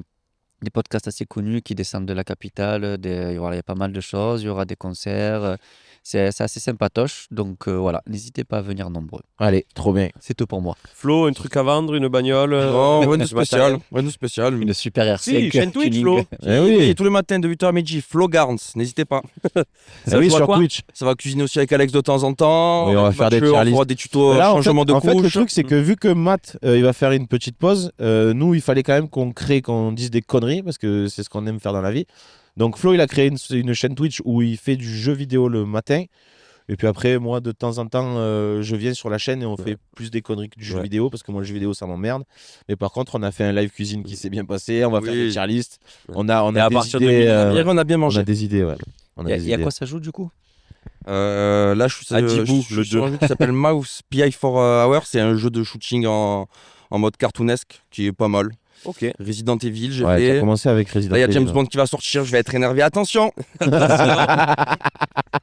podcasts assez connus qui descendent de la capitale. Voilà, il y a pas mal de choses. Il y aura des concerts. C'est assez sympatoche. Donc voilà, n'hésitez pas à venir nombreux. Allez, trop bien. C'est tout pour moi. Flo, un truc à vendre, une bagnole. Non, rien de du spécial. matériel. Rien de spécial. Une super R5. Si, chaîne Twitch, tuning. Flo. Eh oui. Et tous les matins de 8h à midi, Flo Garns, n'hésitez pas. Eh oui, joue à sur quoi Twitch. Ça va cuisiner aussi avec Alex de temps en temps. Oui, on va Avec faire des Mathieu, tier on list. fera des tutos Là, changement de en fait, le couche. truc, c'est que vu que Matt, il va faire une petite pause, nous, il fallait quand même qu'on dise des conneries, parce que c'est ce qu'on aime faire dans la vie. Donc, Flo, il a créé une chaîne Twitch où il fait du jeu vidéo le matin. Et puis après, moi, de temps en temps, je viens sur la chaîne et on fait plus des conneries que du jeu vidéo, parce que moi, le jeu vidéo, ça m'emmerde. Mais par contre, on a fait un live cuisine qui s'est bien passé. On va faire des tier list. On a Et à des partir de idées. Hier, on a bien On mangé. a des idées, ouais. On a Il des y a idées. quoi ça joue du coup? Là, je suis Adibou, je le suis sur 2. un jeu qui s'appelle Mouse PI for Hour. C'est un jeu de shooting en mode cartoonesque qui est pas mal. Ok. Resident Evil, j'ai Ouais, tu as fait. commencé avec Resident Là, il y a Evil. James Bond qui va sortir. Je vais être énervé. Attention.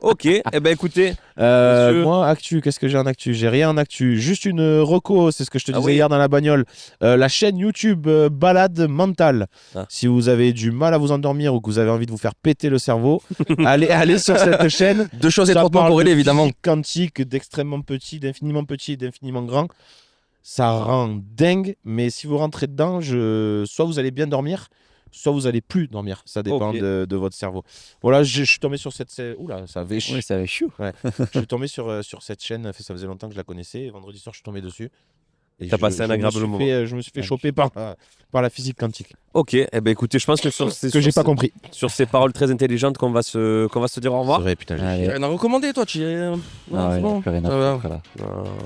Ok. Eh ben écoutez, Monsieur. Moi, actu, qu'est-ce que j'ai en actu? J'ai rien en actu. Juste une reco, c'est ce que je te Ah disais oui. hier dans la bagnole. La chaîne YouTube Balade Mentale. Ah. Si vous avez du mal à vous endormir ou que vous avez envie de vous faire péter le cerveau, allez sur cette chaîne. Deux choses Ça étroitement parle corrélées, de évidemment. physique quantique, d'extrêmement petit, d'infiniment petit, d'infiniment grand. Ça rend dingue, mais si vous rentrez dedans, soit vous allez bien dormir, soit vous allez plus dormir. Ça dépend Ok. de votre cerveau. Voilà, je suis tombé sur cette... Oula, ça avait Oui, ça va chou. je suis tombé sur cette chaîne, ça faisait longtemps que je la connaissais. Et vendredi soir, je suis tombé dessus. Et T'as passé un agréable moment. Je me suis fait choper par la physique quantique. Ok, eh ben écoutez, je pense que j'ai pas compris. Sur ces paroles très intelligentes qu'on va se dire au revoir. C'est vrai, putain. Allez. Rien à recommander, toi, tu es. Non, c'est il n'y a bon. plus rien Ça à va. foutre, là.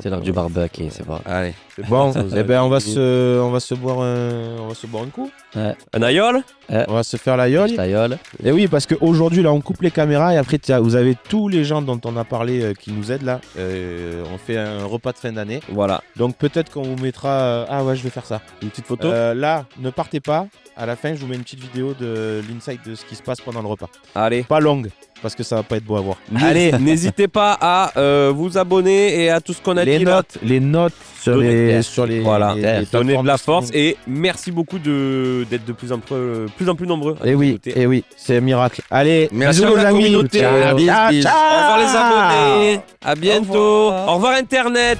C'est l'heure du barbecue, c'est bon. Allez. Bon, eh ben on va se boire un coup. Un aïeul. On va se faire la yole. Tailleul. Et oui, parce qu'aujourd'hui, là, on coupe les caméras et après, vous avez tous les gens dont on a parlé qui nous aident là. On fait un repas de fin d'année. Voilà, Donc peut-être qu'on vous mettra. Ah ouais, je vais faire ça. une petite photo. Là, ne partez pas. À la fin, je vous mets une petite vidéo de l'insight de ce qui se passe pendant le repas. Allez. Pas longue, parce que ça va pas être beau à voir. Allez, n'hésitez pas à vous abonner et à tout ce qu'on a dit là. Les notes sur les Voilà, les donnez de la force plateformes. et merci beaucoup d'être de plus en plus nombreux. à Et nous oui, écouter. c'est un miracle. Allez, Merci bisous à les la amis. communauté. Ciao, Bis, bis. ciao. Au revoir les abonnés. À bientôt. revoir. Au revoir Internet.